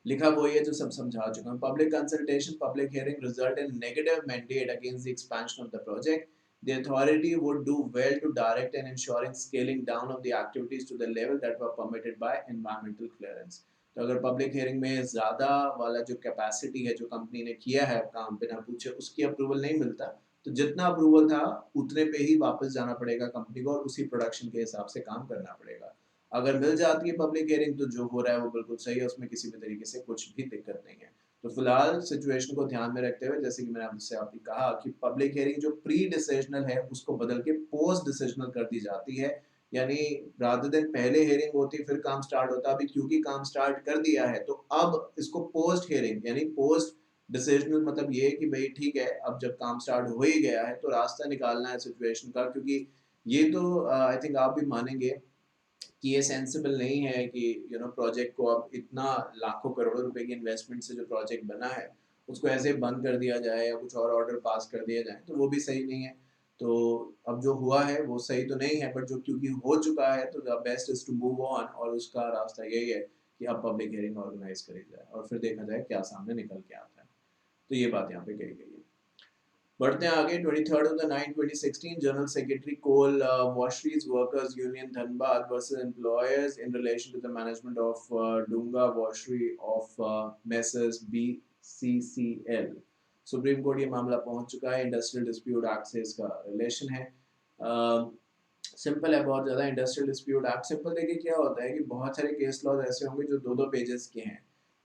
लिखा वही है जो सब समझा चुका हूँ। Public consultation, public hearing result in negative mandate against the expansion of the project. The authority would do well to direct and ensuring scaling down of the activities to the level that were permitted by environmental clearance. तो अगर public hearing में ज़्यादा वाला जो capacity है जो company ने किया है काम बिना पूछे, उसकी अप्रूवल नहीं मिलता, तो जितना अप्रूवल था उतने पे ही वापस जाना पड़ेगा कंपनी को और उसी प्रोडक्शन के हिसाब से काम करना पड़ेगा। अगर मिल जाती है पब्लिक हियरिंग तो जो हो रहा है वो बिल्कुल सही है, उसमें किसी भी तरीके से कुछ भी दिक्कत नहीं है। तो फिलहाल सिचुएशन को ध्यान में रखते हुए, जैसे कि मैंने आपसे आपको कहा कि पब्लिक हियरिंग जो प्री डिसीजनल है उसको बदल के पोस्ट डिसीजनल कर दी जाती है, यानी रादर देन पहले हियरिंग होती फिर काम स्टार्ट होता, अभी क्योंकि काम स्टार्ट कर दिया है तो अब इसको पोस्ट हियरिंग यानी पोस्ट डिसीजनल, मतलब ये कि भाई ठीक है, अब जब काम स्टार्ट हो ही गया है तो रास्ता निकालना है सिचुएशन का, क्योंकि ये तो आई थिंक आप भी मानेंगे कि ये सेंसिबल नहीं है कि प्रोजेक्ट को अब इतना लाखों करोड़ों रुपए की इन्वेस्टमेंट से जो प्रोजेक्ट बना है उसको ऐसे बंद कर दिया जाए या कुछ और ऑर्डर पास कर दिया जाए, तो वो भी सही नहीं है। तो अब जो हुआ है वो सही तो नहीं है, बट जो क्योंकि हो चुका है तो the best is to move on, और उसका रास्ता यही है कि अब पब्लिक हियरिंग ऑर्गेनाइज करी जाए और फिर देखा जाए क्या सामने निकल के आता है। तो ये बात यहाँ पे कही गई है। बढ़ते हैं आगे। 23rd of the 9 2016 general secretary coal washeries workers union Dhanbad versus employers in relation to the management of Dunga washery of messrs BCCL। Supreme court ये मामला पहुंच चुका है। इंडस्ट्रियल डिस्प्यूट एक्ट से इसका रिलेशन है। सिंपल है बहुत ज़्यादा। इंडस्ट्रियल डिस्प्यूट एक्ट सिंपल देखिए क्या होता है कि बहुत सारे केस लॉज ऐसे होंगे जो दो दो पेजेस के हैं,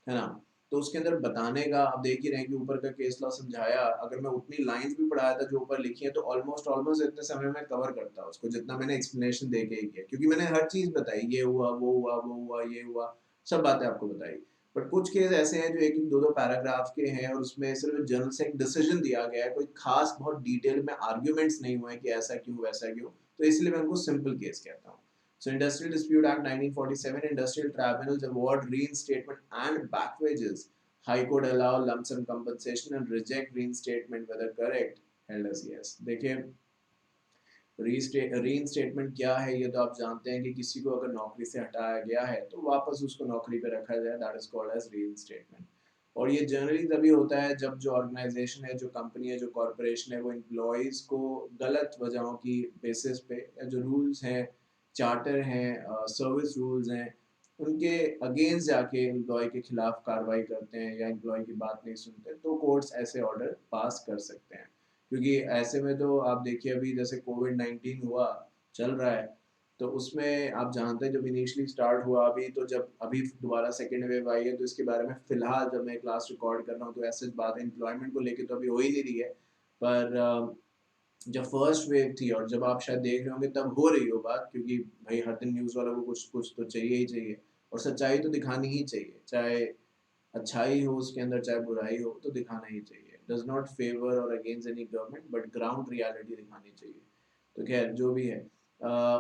है ना, तो उसके अंदर बताने का, आप देख ही रहे हैं कि ऊपर का केस लॉ समझाया, अगर मैं उतनी लाइंस भी पढ़ाया था जो ऊपर लिखी है तो ऑलमोस्ट ऑलमोस्ट इतने समय में कवर करता उसको, जितना मैंने एक्सप्लेनेशन दे के ही किया, क्योंकि मैंने हर चीज़ बताई, ये हुआ वो हुआ वो हुआ ये हुआ, सब बातें आपको बताई। बट कुछ केस ऐसे हैं जो एक एक दो दो पैराग्राफ के हैं और उसमें सिर्फ जनरल से एक डिसीजन दिया गया है, कोई खास बहुत डिटेल में आर्ग्यूमेंट्स नहीं हुए कि ऐसा क्यों वैसा क्यों, तो इसलिए मैं उनको सिंपल केस कहता हूँ। So Industrial Dispute Act 1947, industrial tribunals award reinstatement and back wages. High Court allow lump sum compensation and reject reinstatement whether correct, held as yes. देखिए रीइंस्टेटमेंट क्या है ये तो आप जानते हैं कि किसी को अगर नौकरी से हटाया गया है तो वापस उसको नौकरी पे रखा जाए, दैट इज कॉल्ड एज रीइंस्टेटमेंट। और ये जनरली तभी होता है जब जो ऑर्गेनाइजेशन है, जो कंपनी है, जो कॉरपोरेशन है, वो एम्प्लॉयज़ को गलत वजहों की बेसिस पे या जो रूल्स हैं, चार्टर हैं, सर्विस रूल्स हैं, उनके अगेंस्ट जाके एम्प्लॉय के खिलाफ कार्रवाई करते हैं या एम्प्लॉय की बात नहीं सुनते, तो कोर्ट्स ऐसे ऑर्डर पास कर सकते हैं। क्योंकि ऐसे में तो आप देखिए अभी जैसे कोविड-19 हुआ, चल रहा है, तो उसमें आप जानते हैं जब इनिशियली स्टार्ट हुआ, अभी तो जब अभी दोबारा सेकेंड वेव आई है तो इसके बारे में फिलहाल जब मैं क्लास रिकॉर्ड कर रहा हूँ तो ऐसे बात एम्प्लॉयमेंट को लेके तो अभी हो ही नहीं रही है, पर जब फर्स्ट वेव थी और जब आप शायद देख रहे होंगे तब हो रही हो बात, क्योंकि भाई हर दिन न्यूज़ वालों को कुछ कुछ तो चाहिए ही चाहिए और सच्चाई तो दिखानी ही चाहिए, चाहे अच्छाई हो उसके अंदर चाहे बुराई हो तो दिखाना ही चाहिए। डज नॉट फेवर और against any government but ground reality दिखानी चाहिए। तो खैर जो भी है,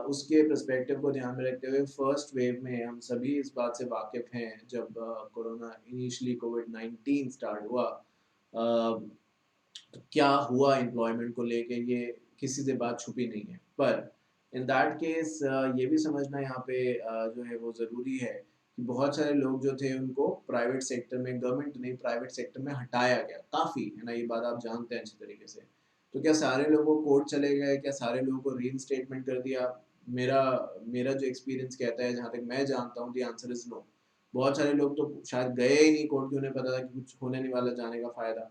उसके पर्सपेक्टिव को ध्यान में रखते हुए फर्स्ट वेव में हम सभी इस बात से वाकिफ हैं, जब कोरोना इनिशियली कोविड-19 स्टार्ट हुआ, तो क्या हुआ एम्प्लॉयमेंट को लेके ये किसी से बात छुपी नहीं है। पर इन दैट केस ये भी समझना यहाँ पे जो है वो ज़रूरी है कि बहुत सारे लोग जो थे उनको प्राइवेट सेक्टर में, गवर्नमेंट नहीं प्राइवेट सेक्टर में हटाया गया काफ़ी, है ना, ये बात आप जानते हैं अच्छी तरीके से। तो क्या सारे लोगों को कोर्ट चले गए, क्या सारे लोगों को रीइंस्टेटमेंट कर दिया? मेरा मेरा जो एक्सपीरियंस कहता है, जहाँ तक मैं जानता हूँ, द आंसर इज़ नो। बहुत सारे लोग तो शायद गए ही नहीं कोर्ट, क्यों उन्हें पता था कि कुछ होने नहीं वाला जाने का फ़ायदा,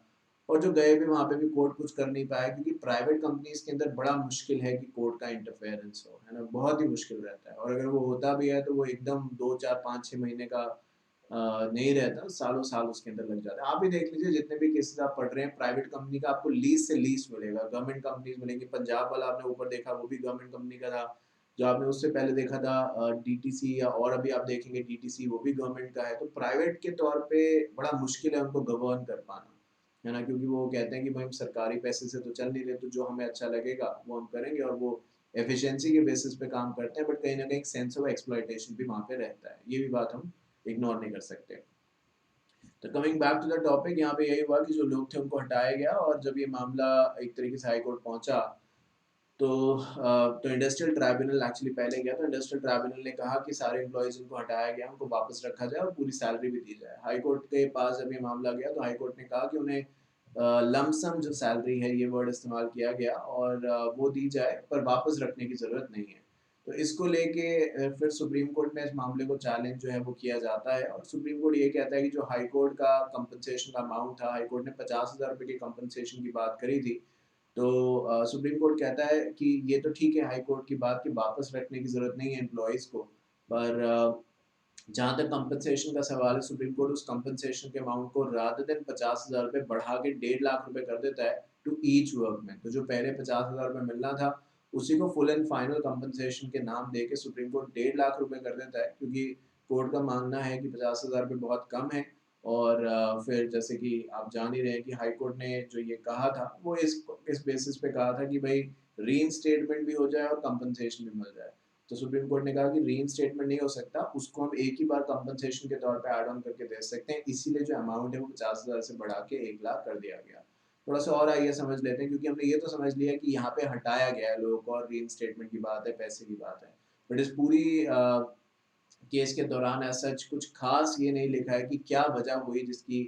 और जो गए भी वहाँ पे भी कोर्ट कुछ कर नहीं पाया, क्योंकि प्राइवेट कंपनीज के अंदर बड़ा मुश्किल है कि कोर्ट का इंटरफेरेंस हो, है ना, बहुत ही मुश्किल रहता है, और अगर वो होता भी है तो वो एकदम 2 4 5 6 महीने का नहीं रहता, सालों साल उसके अंदर लग जाता है। आप ही देख लीजिए जितने भी केसेस आप पढ़ रहे हैं प्राइवेट कंपनी का, आपको लीज से लीज मिलेगा, गवर्नमेंट कंपनीज मिलेंगी। पंजाब वाला आपने ऊपर देखा वो भी गवर्नमेंट कंपनी का था, जो आपने उससे पहले देखा था डीटीसी, या और अभी आप देखेंगे डीटीसी, वो भी गवर्नमेंट का है। तो प्राइवेट के तौर पे बड़ा मुश्किल है उनको गवर्न कर पाना, है ना, क्योंकि वो कहते हैं कि भाई हम सरकारी पैसे से तो चल नहीं रहे, तो जो हमें अच्छा लगेगा वो हम करेंगे, और वो एफिशिएंसी के बेसिस पे काम करते हैं, बट कहीं ना कहीं सेंस ऑफ एक्सप्लॉयटेशन भी वहाँ पे रहता है। ये भी बात हम इग्नोर नहीं कर सकते। तो coming back to the topic, यहाँ पे यही हुआ कि जो लोग थे उनको हटाया गया, और जब ये मामला एक तरीके से हाई कोर्ट पहुंचा, तो इंडस्ट्रियल ट्राइब्यूनल एक्चुअली पहले गया। तो इंडस्ट्रियल ट्राइब्यूनल ने कहा कि सारे एम्प्लॉयज उनको हटाया गया, उनको वापस रखा जाए और पूरी सैलरी भी दी जाए। हाई कोर्ट के पास जब ये मामला गया, तो हाई कोर्ट ने कहा कि उन्हें लमसम जो सैलरी है, ये वर्ड इस्तेमाल किया गया, और वो दी जाए, पर वापस रखने की ज़रूरत नहीं है। तो इसको लेके फिर सुप्रीम कोर्ट में इस मामले को चैलेंज जो है वो किया जाता है, और सुप्रीम कोर्ट ये कहता है कि जो हाई कोर्ट का कंपनसेशन का अमाउंट था, हाई कोर्ट ने 50,000 रुपये की कंपनसेशन की बात करी थी। तो सुप्रीम कोर्ट कहता है कि ये तो ठीक है हाई कोर्ट की बात कि वापस रखने की ज़रूरत नहीं है एम्प्लॉयज़ को, पर जहाँ तक कंपनसेशन का सवाल है, सुप्रीम कोर्ट उस कंपनसेशन के अमाउंट को रादर देन 50,000 रुपये बढ़ा के 1.5 लाख रुपए कर देता है टू ईच वर्कमैन। तो जो पहले 50,000 रुपये मिलना था, उसी को फुल एंड फाइनल कंपनसेशन के नाम दे के सुप्रीम कोर्ट 1.5 लाख रुपए कर देता है, क्योंकि कोर्ट का मानना है कि 50,000 रुपये बहुत कम है। और फिर जैसे कि आप जान ही रहे हैं कि हाई कोर्ट ने जो ये कहा था, वो इस बेसिस पे कहा था कि भाई रीइंस्टेटमेंट भी हो जाए और कंपनसेशन भी मिल जाए। तो सुप्रीम कोर्ट ने कहा कि रीइंस्टेटमेंट नहीं हो सकता, उसको हम एक ही बार कंपनसेशन के तौर पे ऐड ऑन करके दे सकते हैं, इसीलिए जो अमाउंट है वो 50,000 से बढ़ा के 1 लाख कर दिया गया। थोड़ा सा और आइए समझ लेते हैं, क्योंकि हमने ये तो समझ लिया कि यहाँ पे हटाया गया है लोगों को और रीइंस्टेटमेंट की बात है, पैसे की बात है, बट इस पूरी केस के दौरान ऐसा कुछ खास ये नहीं लिखा है कि क्या वजह हुई जिसकी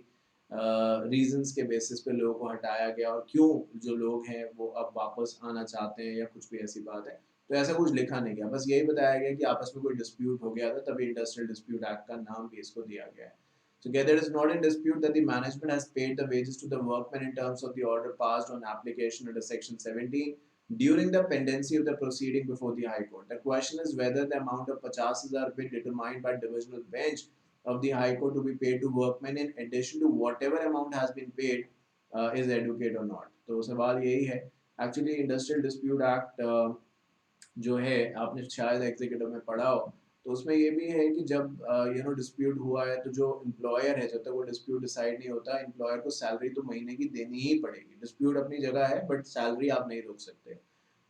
रीजंस के बेसिस पे लोगों को हटाया गया, और क्यों जो लोग हैं वो अब वापस आना चाहते हैं, या कुछ भी ऐसी बात है। तो ऐसा कुछ लिखा नहीं गया, बस यही बताया गया कि आपस में कोई डिस्प्यूट हो गया था, तभी इंडस्ट्रियल डिस्प्यूट एक्ट का नाम भी इसको दिया गया है। Together, it is not in dispute that the management has paid the wages to the workmen in terms of the order passed on application under Section 17 during the pendency of the proceeding before the High Court. The question is whether the amount of 50,000 been determined by divisional bench of the High Court to be paid to workmen in addition to whatever amount has been paid is adequate or not. तो सवाल यही है। Actually, Industrial Dispute Act जो है, आपने शायद executive में पढ़ा हो, तो उसमें ये भी है कि जब डिस्प्यूट हुआ है, तो जो एम्प्लॉयर है, जब तक वो डिस्प्यूट डिसाइड नहीं होता, एम्प्लॉयर को सैलरी तो महीने की देनी ही पड़ेगी। डिस्प्यूट अपनी जगह है, बट सैलरी आप नहीं रोक सकते।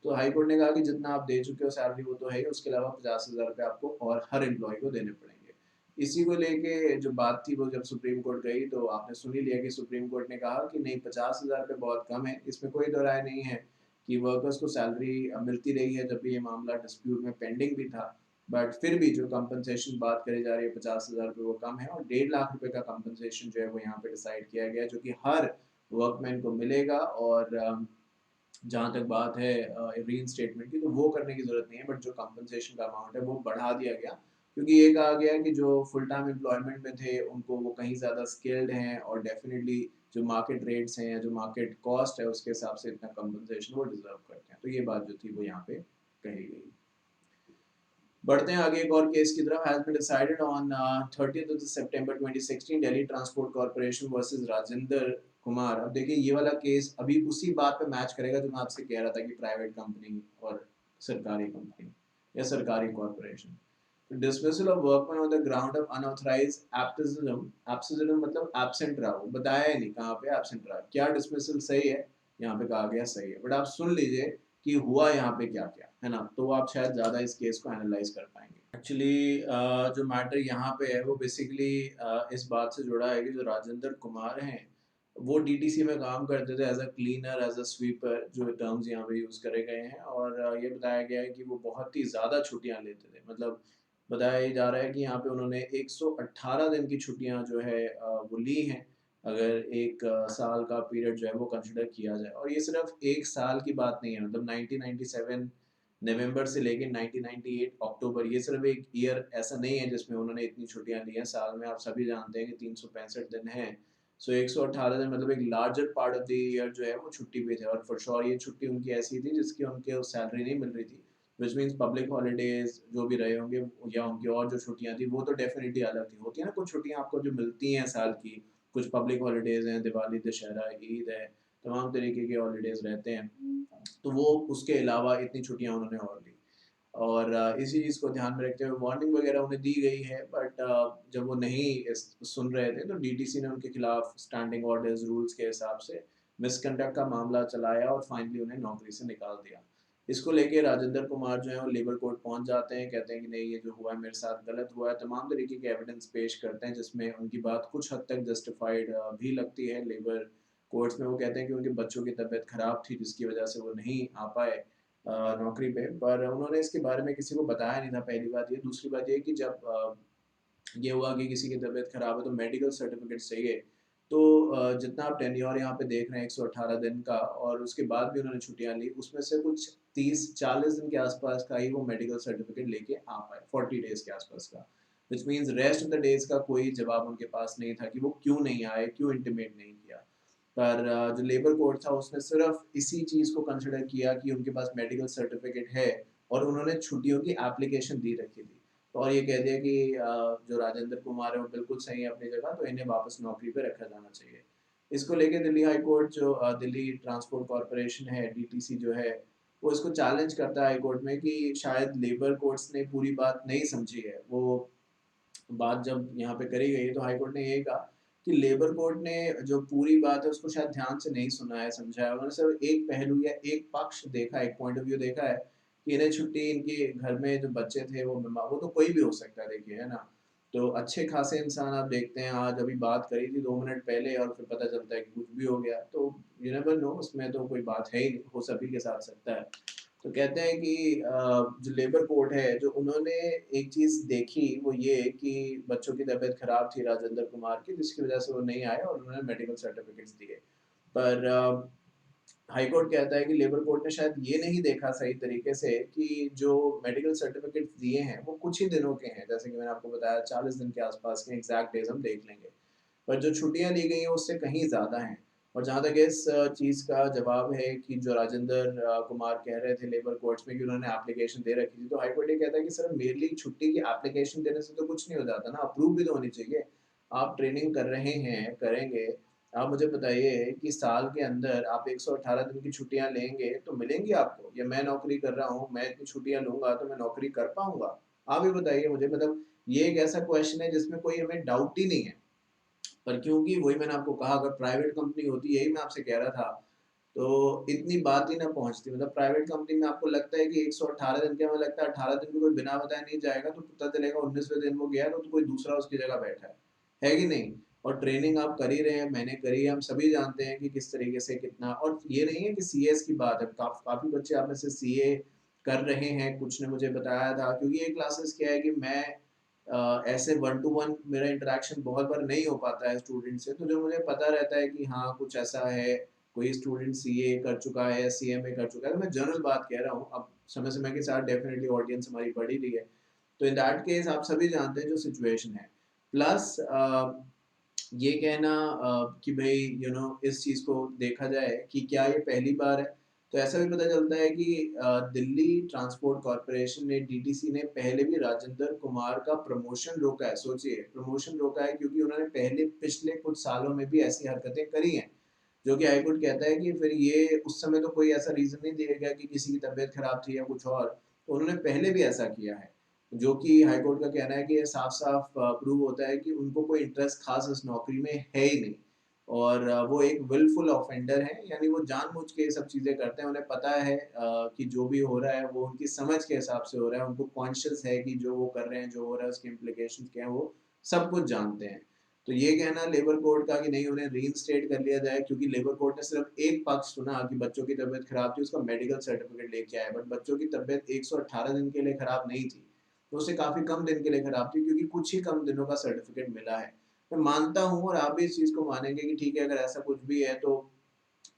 तो हाई कोर्ट ने कहा कि जितना आप दे चुके हो सैलरी वो तो है ही, उसके अलावा 50,000 रुपये आपको और हर एम्प्लॉय को देने पड़ेंगे। इसी को लेके जो बात थी, वो जब सुप्रीम कोर्ट गई, तो आपने सुन ही लिया कि सुप्रीम कोर्ट ने कहा कि नहीं, 50,000 रुपये बहुत कम है, इसमें कोई दो राय नहीं है कि वर्कर्स को सैलरी मिलती रही है जब भी ये मामला डिस्प्यूट में पेंडिंग भी था, बट फिर भी जो कंपनसेशन बात करी जा रही है 50,000 रुपये, वो कम है, और 1.5 लाख रुपए का कंपनसेशन जो है वो यहाँ पे डिसाइड किया गया है, जो कि हर वर्कमैन को मिलेगा। और जहाँ तक बात है रीइंस्टेटमेंट की, तो वो करने की जरूरत नहीं है, बट जो कंपनसेशन का अमाउंट है वो बढ़ा दिया गया, क्योंकि ये कहा गया कि जो फुल टाइम एम्प्लॉयमेंट में थे उनको, वो कहीं ज़्यादा स्किल्ड हैं, और डेफिनेटली जो मार्केट रेट्स हैं या जो मार्केट कॉस्ट है उसके हिसाब से इतना कंपनसेशन वो डिजर्व करते हैं। तो ये बात जो थी वो यहाँ पे कही गई। बढ़ते हैं आगे एक और केस की तरफ। Has been decided on 30th of September 2016 Delhi transport corporation versus Rajendra Kumar. अब देखिए ये वाला केस अभी उसी बात पे मैच करेगा जो मैं आपसे कह रहा था कि प्राइवेट कंपनी और सरकारी कंपनी या सरकारी corporation. Dismissal of workman on the ground of unauthorised absenteeism मतलब एब्सेंट रहा, वो बताया ही नहीं कहाँ पे एब्सेंट रहा। क्या डिसमिसल सही है? यहाँ पे कहा गया सही है, बट आप सुन लीजिए कि हुआ यहाँ पे क्या क्या, है ना, तो आप शायद ज़्यादा इस केस को एनालाइज कर पाएंगे। एक्चुअली जो मैटर यहाँ पे है वो बेसिकली इस बात से जुड़ा है कि जो राजेंद्र कुमार हैं, वो डीटीसी में काम करते थे as a cleaner, as a sweeper, जो टर्म्स यहाँ पे यूज़ करे गए हैं। और ये बताया गया है कि वो बहुत ही ज़्यादा छुट्टियाँ लेते थे। मतलब बताया जा रहा है कि यहाँ पे उन्होंने 118 दिन की छुट्टियाँ जो है वो ली हैं, अगर एक साल का पीरियड जो है वो कंसिडर किया जाए। और ये सिर्फ एक साल की बात नहीं है, मतलब 1997 नवंबर से लेके 1998 अक्टूबर, ये सिर्फ एक ईयर ऐसा नहीं है जिसमें उन्होंने इतनी छुट्टियां ली हैं। साल में आप सभी जानते हैं कि 365 दिन हैं, सो 118 दिन मतलब एक larger part of the year जो है वो छुट्टी पे थे। और फॉर श्योर ये छुट्टी उनकी ऐसी थी जिसकी उनके सैलरी नहीं मिल रही थी, विच मीन्स पब्लिक हॉलीडेज जो भी रहे होंगे, या उनकी और जो छुट्टियां थी वो तो डेफिनेटली अलग थी। होती है ना कुछ छुट्टियां आपको जो मिलती हैं साल की, कुछ पब्लिक हॉलीडेज हैं, दिवाली, दशहरा, ईद है, तमाम तरीके के हॉलीडेज रहते हैं, तो वो उसके अलावा इतनी छुट्टियां उन्होंने और ली। और इसी चीज़ को ध्यान में रखते हुए वार्निंग वगैरह उन्हें दी गई है, बट जब वो नहीं सुन रहे थे तो डीटीसी ने उनके खिलाफ स्टैंडिंग ऑर्डर्स रूल्स के हिसाब से मिसकंडक्ट का मामला चलाया और फाइनली उन्हें नौकरी से निकाल दिया। इसको लेके राजेंद्र कुमार जो है वो लेबर कोर्ट पहुंच जाते हैं, कहते हैं कि नहीं, ये जो हुआ है मेरे साथ गलत हुआ है, तमाम तरीके के एविडेंस पेश करते हैं जिसमें उनकी बात कुछ हद तक जस्टिफाइड भी लगती है। लेबर कोर्ट्स में वो कहते हैं कि उनके बच्चों की तबीयत खराब थी जिसकी वजह से वो नहीं आ पाए नौकरी पे, पर उन्होंने इसके बारे में किसी को बताया नहीं था, पहली बात ये। दूसरी बात ये कि जब ये हुआ कि किसी की तबीयत खराब है तो मेडिकल सर्टिफिकेट चाहिए, तो जितना आप टेन्योर यहाँ पे देख रहे हैं 118 दिन का, और उसके बाद भी उन्होंने छुट्टियां ली, उसमें से कुछ 30-40 दिन के आसपास का ही वो मेडिकल सर्टिफिकेट लेके आ पाए, 40 डेज के आसपास का, which means rest of the days का कोई जवाब उनके पास नहीं था कि वो क्यों नहीं आए, क्यों इंटीमेट नहीं किया। पर जो लेबर कोर्ट था उसने सिर्फ इसी चीज़ को कंसिडर किया कि उनके पास मेडिकल सर्टिफिकेट है और उन्होंने छुट्टियों की एप्लीकेशन दे रखी थी, तो और ये कह दिया कि जो राजेंद्र कुमार है वो बिल्कुल सही है अपनी जगह, तो इन्हें वापस नौकरी पे रखा जाना चाहिए। इसको लेके दिल्ली हाई कोर्ट, जो दिल्ली ट्रांसपोर्ट कॉरपोरेशन है, डीटीसी जो है, वो इसको चैलेंज करता है हाई कोर्ट में कि शायद लेबर कोर्ट्स ने पूरी बात नहीं समझी है। वो बात जब यहाँ पे करी गई तो हाई कोर्ट ने यही कहा कि लेबर कोर्ट ने जो पूरी बात है उसको शायद ध्यान से नहीं सुना है, समझा है। उन्होंने सिर्फ एक पहलू या एक पक्ष देखा है, एक पॉइंट ऑफ व्यू देखा है कि इन्हें छुट्टी, इनके घर में जो बच्चे थे वो बीमार, वो तो कोई भी हो सकता है, देखिए, है ना। तो अच्छे खासे इंसान आप देखते हैं, आज अभी बात करी थी 2 मिनट पहले और फिर पता चलता है कि कुछ भी हो गया, तो यू नेवर नो, उसमें तो कोई बात है ही नहीं, हो सभी के साथ सकता है। तो कहते हैं कि जो लेबर कोर्ट है, जो उन्होंने एक चीज़ देखी वो ये कि बच्चों की तबीयत खराब थी राजेंद्र कुमार की, जिसकी वजह से वो नहीं आए और उन्होंने मेडिकल सर्टिफिकेट्स दिए। पर हाई कोर्ट कहता है कि लेबर कोर्ट ने शायद ये नहीं देखा सही तरीके से कि जो मेडिकल सर्टिफिकेट्स दिए हैं वो कुछ ही दिनों के हैं, जैसे कि मैंने आपको बताया 40 दिन के आसपास के, एग्जैक्ट डेज हम देख लेंगे। पर जो छुट्टियां ली गई हैं उससे कहीं ज़्यादा हैं। और जहाँ तक इस चीज़ का जवाब है कि जो राजेंद्र कुमार कह रहे थे लेबर कोर्ट्स में कि उन्होंने एप्लीकेशन दे रखी थी, तो हाई कोर्ट ये कहता है कि सर, मेरे छुट्टी की एप्लीकेशन देने से तो कुछ नहीं हो जाता ना, अप्रूव भी तो होनी चाहिए। आप ट्रेनिंग कर रहे हैं, करेंगे, आप मुझे बताइए कि साल के अंदर आप 118 दिन की छुट्टियां लेंगे तो मिलेंगी आपको, या मैं नौकरी कर रहा हूँ, मैं इतनी छुट्टियां लूंगा तो मैं नौकरी कर पाऊंगा? आप ही बताइए मुझे, मतलब ये एक ऐसा क्वेश्चन है जिसमें कोई हमें डाउट ही नहीं है। पर क्योंकि वही मैंने आपको कहा, अगर प्राइवेट कंपनी होती, यही मैं आपसे कह रहा था, तो इतनी बात ही ना पहुंचती। मतलब प्राइवेट कंपनी में आपको लगता है कि 118 दिन के, हमें लगता है 18 दिन में कोई बिना बताए नहीं जाएगा, तो पता चलेगा 19वें दिन वो गया तो कोई दूसरा उसकी जगह बैठा है कि नहीं। और ट्रेनिंग आप कर ही रहे हैं, मैंने करी है, हम सभी जानते हैं कि किस तरीके से कितना। और ये नहीं है कि सीएस की बात है, काफी बच्चे आप में से सीए कर रहे हैं, कुछ ने मुझे बताया था, क्योंकि ये क्लासेस क्या है कि मैं ऐसे वन टू वन मेरा इंटरेक्शन बहुत बार नहीं हो पाता है स्टूडेंट से, तो जो मुझे पता रहता है कि हाँ कुछ ऐसा है, कोई स्टूडेंट सीए कर चुका है या सीएमए कर चुका है, तो मैं जनरल बात कह रहा हूँ। अब समय समय के साथ डेफिनेटली ऑडियंस हमारी बढ़ ही रही है, तो इन दैट केस आप सभी जानते हैं जो सिचुएशन है। प्लस ये कहना कि भाई इस चीज़ को देखा जाए कि क्या ये पहली बार है, तो ऐसा भी पता चलता है कि दिल्ली ट्रांसपोर्ट कॉरपोरेशन ने, डीटीसी ने पहले भी राजेंद्र कुमार का प्रमोशन रोका है। सोचिए, प्रमोशन रोका है क्योंकि उन्होंने पहले पिछले कुछ सालों में भी ऐसी हरकतें करी हैं, जो कि हाईकोर्ट कहता है कि फिर ये उस समय तो कोई ऐसा रीजन नहीं दिया गया कि किसी की तबीयत खराब थी या कुछ और, तो उन्होंने पहले भी ऐसा किया है, जो कि हाईकोर्ट का कहना है कि ये साफ साफ प्रूव होता है कि उनको कोई इंटरेस्ट खास इस नौकरी में है ही नहीं। और वो एक विलफुल ऑफेंडर है, यानी वो जानबूझ के ये सब चीज़ें करते हैं, उन्हें पता है कि जो भी हो रहा है वो उनकी समझ के हिसाब से हो रहा है, उनको कॉन्शियस है कि जो वो कर रहे हैं, जो हो रहा है उसके इम्प्लीकेशन क्या है, वो सब कुछ जानते हैं। तो ये कहना लेबर कोर्ट का कि नहीं, उन्हें रीइंस्टेट कर लिया जाए, क्योंकि लेबर कोर्ट ने सिर्फ एक पक्ष सुना कि बच्चों की तबीयत खराब थी, उसका मेडिकल सर्टिफिकेट लेके आए, बट बच्चों की तबीयत 118 दिन के लिए खराब नहीं थी, तो उसे काफी कम दिन के लिए खराब थी, क्योंकि कुछ ही कम दिनों का सर्टिफिकेट मिला है। मैं मानता हूँ और आप भी इस चीज को मानेंगे कि ठीक है, अगर ऐसा कुछ भी है तो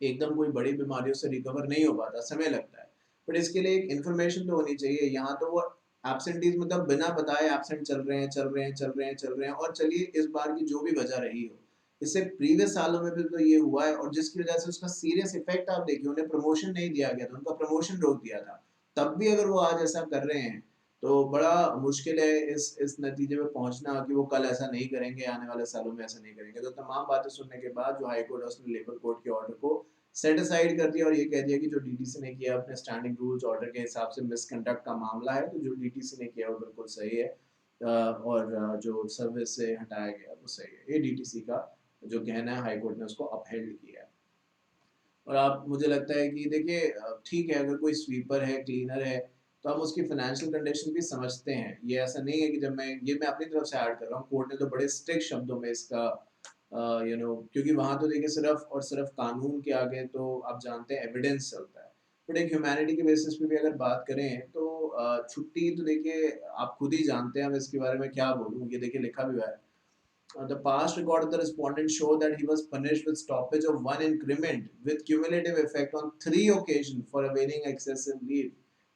एकदम कोई बड़ी बीमारियों से रिकवर नहीं हो पाता, समय लगता है। बट इसके लिए एक इन्फॉर्मेशन तो होनी चाहिए। यहाँ तो वो एब्सेंटीज, मतलब बिना बताए एब्सेंट चल रहे हैं, चल रहे हैं, चल रहे हैं, चल रहे हैं। और चलिए इस बार की जो भी वजह रही हो, इससे प्रीवियस सालों में भी तो ये हुआ है, और जिसकी वजह से उसका सीरियस इफेक्ट आप देखिए, उन्हें प्रमोशन नहीं दिया गया था, उनका प्रमोशन रोक दिया था। तब भी अगर वो आज ऐसा कर रहे हैं, तो बड़ा मुश्किल है इस नतीजे में पहुंचना कि वो कल ऐसा नहीं करेंगे, आने वाले सालों में ऐसा नहीं करेंगे। तो तमाम बातें सुनने के बाद जो हाई कोर्ट है उसने लेबर कोर्ट के ऑर्डर को सेट असाइड कर दिया और ये कह दिया कि जो डीटीसी ने किया अपने स्टैंडिंग रूल्स ऑर्डर के हिसाब से मिसकंडक्ट का मामला है, तो जो डीटीसी ने किया वो बिल्कुल सही है, और जो सर्विस से हटाया गया वो सही है। ये डीटीसी का जो कहना है हाई कोर्ट ने उसको अपहेल्ड किया है। और आप, मुझे लगता है कि देखिए ठीक है, अगर कोई स्वीपर है, क्लीनर है, तो हम उसकी फाइनेंशियल कंडीशन भी समझते हैं। ये ऐसा नहीं है कि जब मैं अपनी तरफ से ऐड कर रहा हूँ, कोर्ट ने तो बड़े स्ट्रिक्ट शब्दों में इसका क्योंकि वहाँ तो देखिए सिर्फ और सिर्फ कानून के आगे तो आप जानते हैं एविडेंस चलता है। बट एक ह्यूमैनिटी के बेसिस पे भी अगर बात करें तो छुट्टी तो देखिए आप खुद ही जानते हैं, हम इसके बारे में क्या बोलूँ, ये देखिए लिखा भी हुआ है। The past record of the respondent show that he was punished with stoppage of one increment with cumulative effect on 3 occasions for availing excessive leave.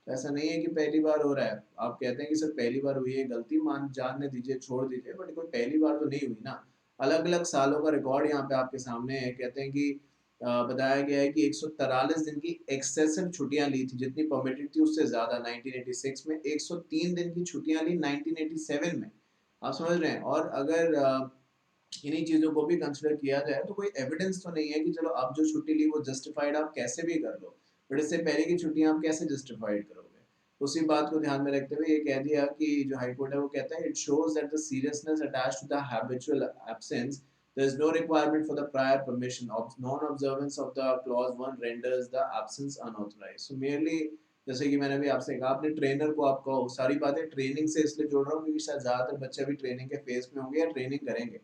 तो ऐसा नहीं है कि पहली बार हो रहा है। आप कहते हैं कि सर पहली बार हुई है, गलती मान जानने दीजिए, छोड़ दीजिए, बट कोई पहली बार तो नहीं हुई ना। अलग अलग सालों का रिकॉर्ड यहाँ पे आपके सामने है। कहते हैं कि बताया गया है कि 143 दिन की एक्सेसिव छुट्टियां ली थी, जितनी परमिटेड थी उससे ज्यादा 1986 में। 103 दिन की छुट्टियां ली 1987 में। आप समझ रहे हैं। और अगर इन्हीं चीज़ों को भी कंसिडर किया जाए तो कोई एविडेंस तो नहीं है कि चलो आप जो छुट्टी ली वो जस्टिफाइड आप कैसे भी कर लो, बट इससे पहले की छुट्टियां आप कैसे जस्टिफाइड करोगे। उसी बात को ध्यान में रखते हुए ये कह दिया कि जो हाई कोर्ट है वो कहता है it shows that the seriousness attached to the habitual absence, there is no requirement for the prior permission of non-observance of the clause 1 renders the absence unauthorized. So merely, जैसे कि मैंने अभी आपसे कहा, अपने ट्रेनर को आप कहो, सारी बातें ट्रेनिंग से इसलिए जोड़ रहा हूँ क्योंकि शायद ज़्यादातर बच्चे अभी ट्रेनिंग के फेज में होंगे या ट्रेनिंग करेंगे।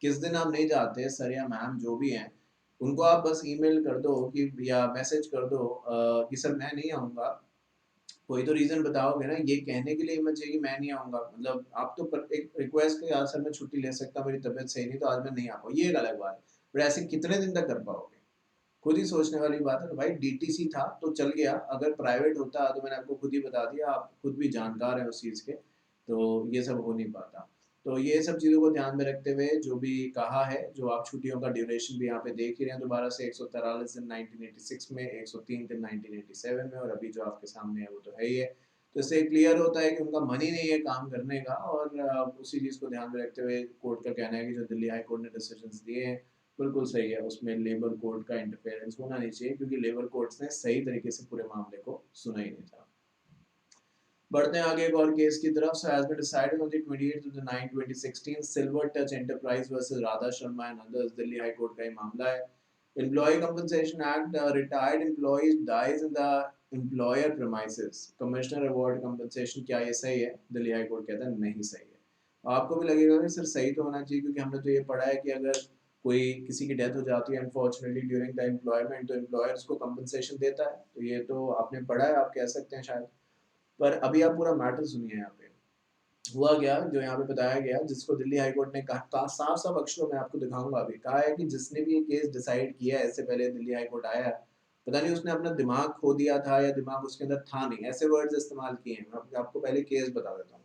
किस दिन आप नहीं जाते, सर या मैम जो भी हैं, उनको आप बस ईमेल कर दो कि या मैसेज कर दो कि सर मैं नहीं आऊँगा, कोई तो रीज़न बताओगे ना, ये कहने के लिए मत चाहिए कि मैं नहीं आऊँगा। मतलब आप तो एक रिक्वेस्ट कि यार सर मैं छुट्टी ले सकता हूँ, मेरी तबीयत सही नहीं तो आज मैं नहीं आ पाऊँ, ये एक अलग बात है। बट ऐसे कितने दिन तक कर पाओगे? खुद ही सोचने वाली बात है। तो भाई डीटीसी था तो चल गया, अगर प्राइवेट होता तो मैंने आपको खुद ही बता दिया, आप खुद भी जानकार हैं उस चीज़ के, तो ये सब हो नहीं पाता। तो ये सब चीज़ों को ध्यान में रखते हुए जो भी कहा है, जो आप छुट्टियों का ड्यूरेशन भी यहाँ पे देख ही रहे हैं दोबारा से, 143 दिन 1986 में, 103 दिन 1987 में, और अभी जो आपके सामने है वो तो है ही है। तो इससे क्लियर होता है कि उनका मन ही नहीं है काम करने का, और उसी चीज़ को ध्यान में रखते हुए कोर्ट का कहना है कि जो दिल्ली हाई कोर्ट ने डिसीजंस दिए हैं बिल्कुल सही है, उसमें लेबर कोर्ट का इंटरफेरेंस होना नहीं चाहिए, क्योंकि लेबर कोर्ट्स ने सही तरीके से पूरे मामले को सुना ही नहीं था। बढ़ते हैं आगे एक और केस की तरफ। So as been decided on the 28th of the 9 2016, Silver Touch Enterprise versus Radha Sharma and others, Delhi high court का ये मामला है। Employee Compensation Act, retired employees dies in the employer premises, Commissioner Award Compensation, क्या ये सही है? Delhi high court कहता है नहीं सही है। आपको भी लगेगा कि सर सही तो होना चाहिए, क्योंकि हमने तो ये पढ़ा है कि अगर कोई किसी की डेथ हो जाती है अनफॉर्चुनेटली ड्यूरिंग द एम्प्लॉयमेंट, तो एम्प्लॉयर उसको कंपनसेशन देता है। तो ये तो आपने पढ़ा है, आप कह सकते हैं शायद। पर अभी आप पूरा मैटर सुनिए। यहाँ पे हुआ गया, जो यहाँ पे बताया गया, जिसको दिल्ली हाई कोर्ट ने कहा साफ साफ अक्षरों में, आपको दिखाऊंगा अभी, कहा है कि जिसने भी ये केस डिसाइड किया है, इससे पहले दिल्ली हाई कोर्ट आया है, पता नहीं उसने अपना दिमाग खो दिया था या दिमाग उसके अंदर था नहीं, ऐसे वर्ड्स इस्तेमाल किए हैं। मैं आपको पहले केस बता देता हूँ।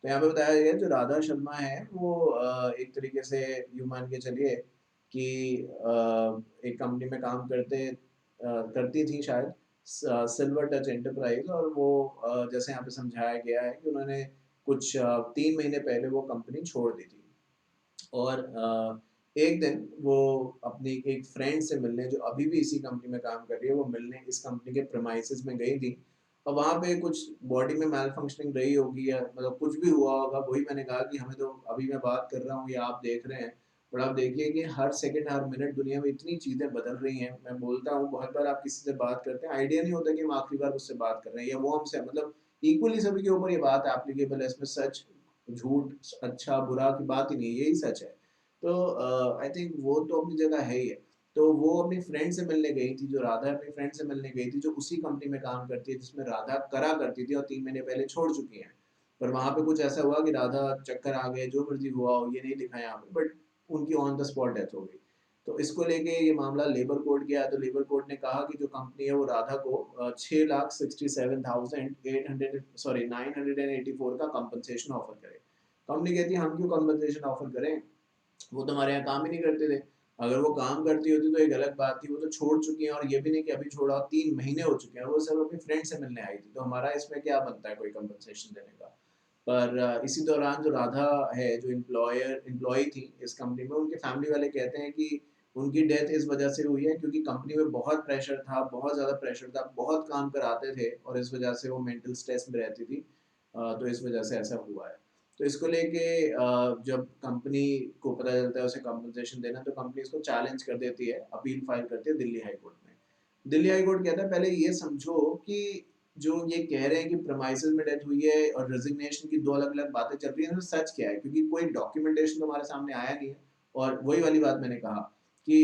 तो यहाँ पे बताया गया जो राधा शर्मा है वो एक तरीके से यूं मान के चलिए कि एक कंपनी में काम करती थी शायद, सिल्वर टच एंटरप्राइज, और वो जैसे यहाँ पे समझाया गया है कि उन्होंने कुछ 3 महीने पहले वो कंपनी छोड़ दी थी। और एक दिन वो अपनी एक फ्रेंड से मिलने, जो अभी भी इसी कंपनी में काम कर रही है, वो मिलने इस कंपनी के प्रेमाइसेस में गई थी। और वहाँ पे कुछ बॉडी में मैल फंक्शनिंग रही होगी या मतलब कुछ भी हुआ होगा। वही मैंने कहा कि हमें तो, अभी मैं बात कर रहा हूँ या आप देख रहे हैं, पर आप देखिए कि हर सेकंड हर मिनट दुनिया में इतनी चीज़ें बदल रही हैं। मैं बोलता हूँ बहुत बार, आप किसी से बात करते हैं, आइडिया नहीं होता कि हम आखिरी बार उससे बात कर रहे हैं या वो हमसे, मतलब इक्वली सभी के ऊपर ये बात एप्लीकेबल है। इसमें सच झूठ, अच्छा बुरा की बात ही नहीं है, यही सच है। तो आई थिंक वो तो अपनी जगह है ही है। तो वो अपनी फ्रेंड से मिलने गई थी, जो राधा अपनी फ्रेंड से मिलने गई थी, जो उसी कंपनी में काम करती है जिसमें राधा करा करती थी और 3 महीने पहले छोड़ चुकी है। पर वहां पे कुछ ऐसा हुआ कि राधा चक्कर आ गए, जो मर्जी हुआ हो, ये नहीं लिखा है यहाँ पे, बट उनकी ऑन द स्पॉट डेथ हो गई। तो इसको लेके ये मामला लेबर कोर्ट गया। तो लेबर कोर्ट ने कहा कि जो कंपनी है वो राधा को 6,67,800 सॉरी 984 का कंपनसेशन ऑफर करे। कंपनी कहती है हम क्यों कंपनसेशन ऑफर करें, वो तो हमारे यहाँ काम ही नहीं करते थे। अगर वो काम करती होती तो एक अलग बात थी, वो तो छोड़ चुकी हैं, और ये भी नहीं कि अभी छोड़ा, 3 महीने हो चुके हैं, वो सब अपनी फ्रेंड से मिलने आई थी, तो हमारा इसमें क्या बनता है कोई कंपनसेशन देने का। पर इसी दौरान जो राधा है, जो एम्प्लॉय थी इस कंपनी में, उनके फैमिली वाले कहते हैं कि उनकी डेथ इस वजह से हुई है क्योंकि कंपनी में बहुत प्रेशर था, बहुत ज़्यादा प्रेशर था, बहुत काम कराते थे और इस वजह से वो मेंटल स्ट्रेस में रहती थी। तो इस वजह से ऐसा हुआ है। तो इसको लेके जब कंपनी को पता चलता है उसे कॉम्पेंसेशन देना, तो कंपनी इसको चैलेंज कर देती है, अपील फाइल करती है दिल्ली हाई कोर्ट में। दिल्ली हाई कोर्ट कहता है पहले ये समझो कि जो ये कह रहे हैं कि प्रेमाइसेस में डेथ हुई है और रेजिग्नेशन की दो अलग-अलग बातें चल रही हैं, इसमें सच क्या है? क्योंकि कोई डॉक्यूमेंटेशन तो हमारे सामने आया नहीं है। और वही वाली बात मैंने कहा कि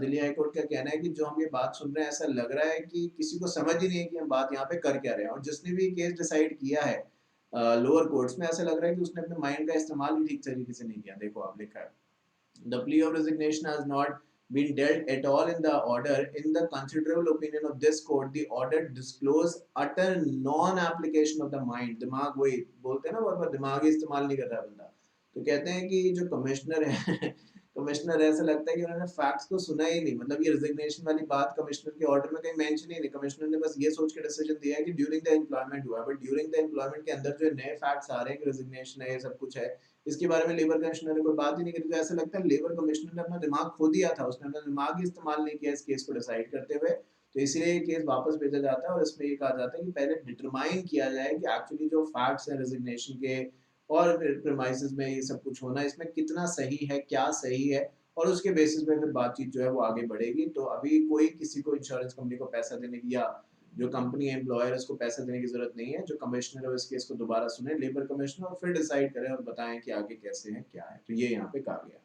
दिल्ली हाई कोर्ट का कहना है कि जो हम ये बात सुन रहे हैं ऐसा लग रहा है कि किसी को समझ ही नहीं है कि हम बात यहाँ पे कर क्या रहे हैं, और जिसने भी केस डिसाइड किया है लोअर कोर्ट्स में, ऐसा लग रहा है कि उसने अपने माइंड का इस्तेमाल भी ठीक तरीके से नहीं किया। देखो आप लिखा है, the plea of resignation has not been dealt at all in the order. In the considerable opinion of this court, the order disclose utter non-application of the mind. दिमाग वही बोलते हैं ना, बहुत बार दिमाग ही इस्तेमाल नहीं कर रहा बंदा। तो कहते हैं कि जो कमिश्नर है कमिश्नर ऐसा लगता है कि उन्होंने फैक्ट्स को सुना ही नहीं। मतलब ये रिजिग्नेशन वाली बात कमिश्नर के ऑर्डर में कहीं मेंशन ही नहीं। कमिश्नर ने बस ये सोच के डिसीजन दिया है कि ड्यूरिंग द एम्प्लॉयमेंट हुआ है, बट ड्यूरिंग द एम्प्लॉयमेंट के अंदर जो नए फैक्ट्स आ रहे हैं कि रिजिग्नेशन है, ये सब कुछ है, इसके बारे में लेबर कमिश्नर ने कोई बात ही नहीं करी। तो ऐसा लगता है लेबर कमिश्नर ने अपना दिमाग खो दिया था, उसने अपना दिमाग ही इस्तेमाल नहीं किया इस केस को डिसाइड करते हुए। तो इसलिए ये केस वापस भेजा जाता है और इसमें ये कहा जाता है कि पहले डिटरमाइन किया जाए कि एक्चुअली जो फैक्ट्स हैं रेजिग्नेशन के और प्रीमाइसेस में ये सब कुछ होना, इसमें कितना सही है, क्या सही है, और उसके बेसिस पे फिर बातचीत जो है वो आगे बढ़ेगी। तो अभी कोई किसी को इंश्योरेंस कंपनी को पैसा देने की या जो कंपनी एम्प्लॉयर है उसको पैसा देने की जरूरत नहीं है। जो कमिश्नर है इस केस को दोबारा सुने, लेबर कमिश्नर, और फिर डिसाइड करें और बताएं कि आगे कैसे है क्या है। तो ये यहाँ पे कहा गया।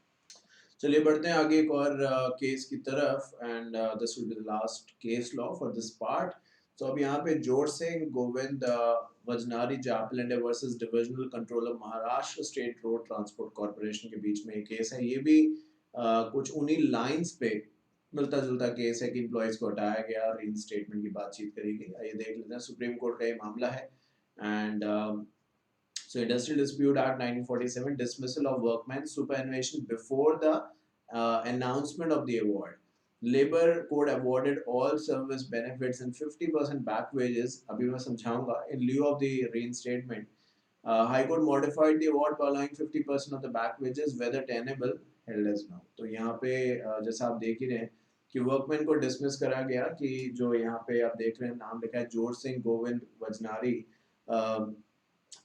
चलिए बढ़ते हैं आगे एक और केस की तरफ, and this will be the last case law for this part. तो अब यहाँ पे जोर सिंह गोविंद वजनारी Japlande versus divisional controller Maharashtra state road transport corporation के बीच में एक केस है। ये भी कुछ उन्हीं लाइंस पे मिलता जुलता केस है कि एम्प्लॉयज को हटाया गया, रीइंस्टेटमेंट की बातचीत करी गई। आइए देख लेते हैं, सुप्रीम कोर्ट का ये मामला है। And so Industrial Dispute Act 1947, dismissal of workmen, superannuation before the announcement of the award. Labor Code awarded all service benefits and 50% back wages, अभी मैं समझाऊंगा, in lieu of the reinstatement. High Court modified the award by allowing 50% of the back wages, whether tenable, held as now. तो यहाँ पे जैसा आप देख ही रहे हैं कि वर्कमैन को डिसमिस करा गया कि जो यहाँ पे आप देख रहे हैं नाम लिखा है जोर सिंह गोविंद वजनारी,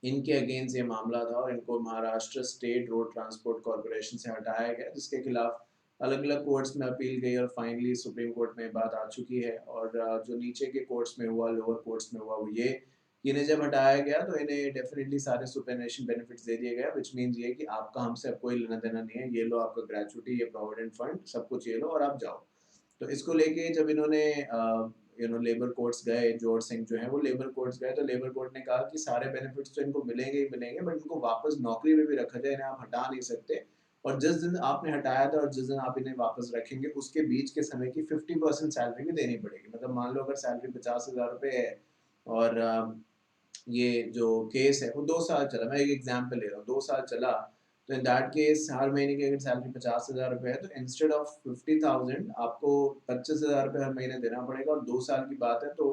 इनके अगेंस्ट ये मामला था और इनको Maharashtra state road transport corporation से हटाया गया, जिसके खिलाफ अलग अलग कोर्ट्स में अपील गई और फाइनली सुप्रीम कोर्ट में बात आ चुकी है। और जो नीचे के कोर्ट्स में हुआ, लोअर कोर्ट्स में हुआ, वो ये कि इन्हें जब हटाया गया तो इन्हें डेफिनेटली सारे सुपरनेशन बेनिफिट्स दे दिए गए, विच मीन्स ये कि आपका हमसे अब कोई लेना देना नहीं है, ये लो आपका ग्रेचुटी, ये प्रोविडेंट फंड, सब कुछ ये लो और आप जाओ। तो इसको लेके जब इन्होंने लेबर कोर्ट्स गए, जोर सिंह जो है वो लेबर कोर्ट्स गए, तो लेबर कोर्ट ने कहा कि सारे बेनिफिट्स तो इनको मिलेंगे ही मिलेंगे, बट इनको वापस नौकरी में भी रखा जाए, इन्हें आप हटा नहीं सकते। और जिस दिन आपने हटाया था और जिस दिन आप इन्हें वापस रखेंगे उसके बीच के समय की 50% सैलरी भी देनी पड़ेगी। मतलब मान लो अगर सैलरी 50,000 रुपये है और ये जो केस है वो 2 साल चला, मैं एक एग्जाम्पल ले रहा हूँ, 2 साल चला, तो इन दैट केस हर महीने की अगर सैलरी 50,000 रुपये है तो इंस्टेड ऑफ 50,000 आपको 25,000 रुपये हर महीने देना पड़ेगा। और 2 साल की बात है तो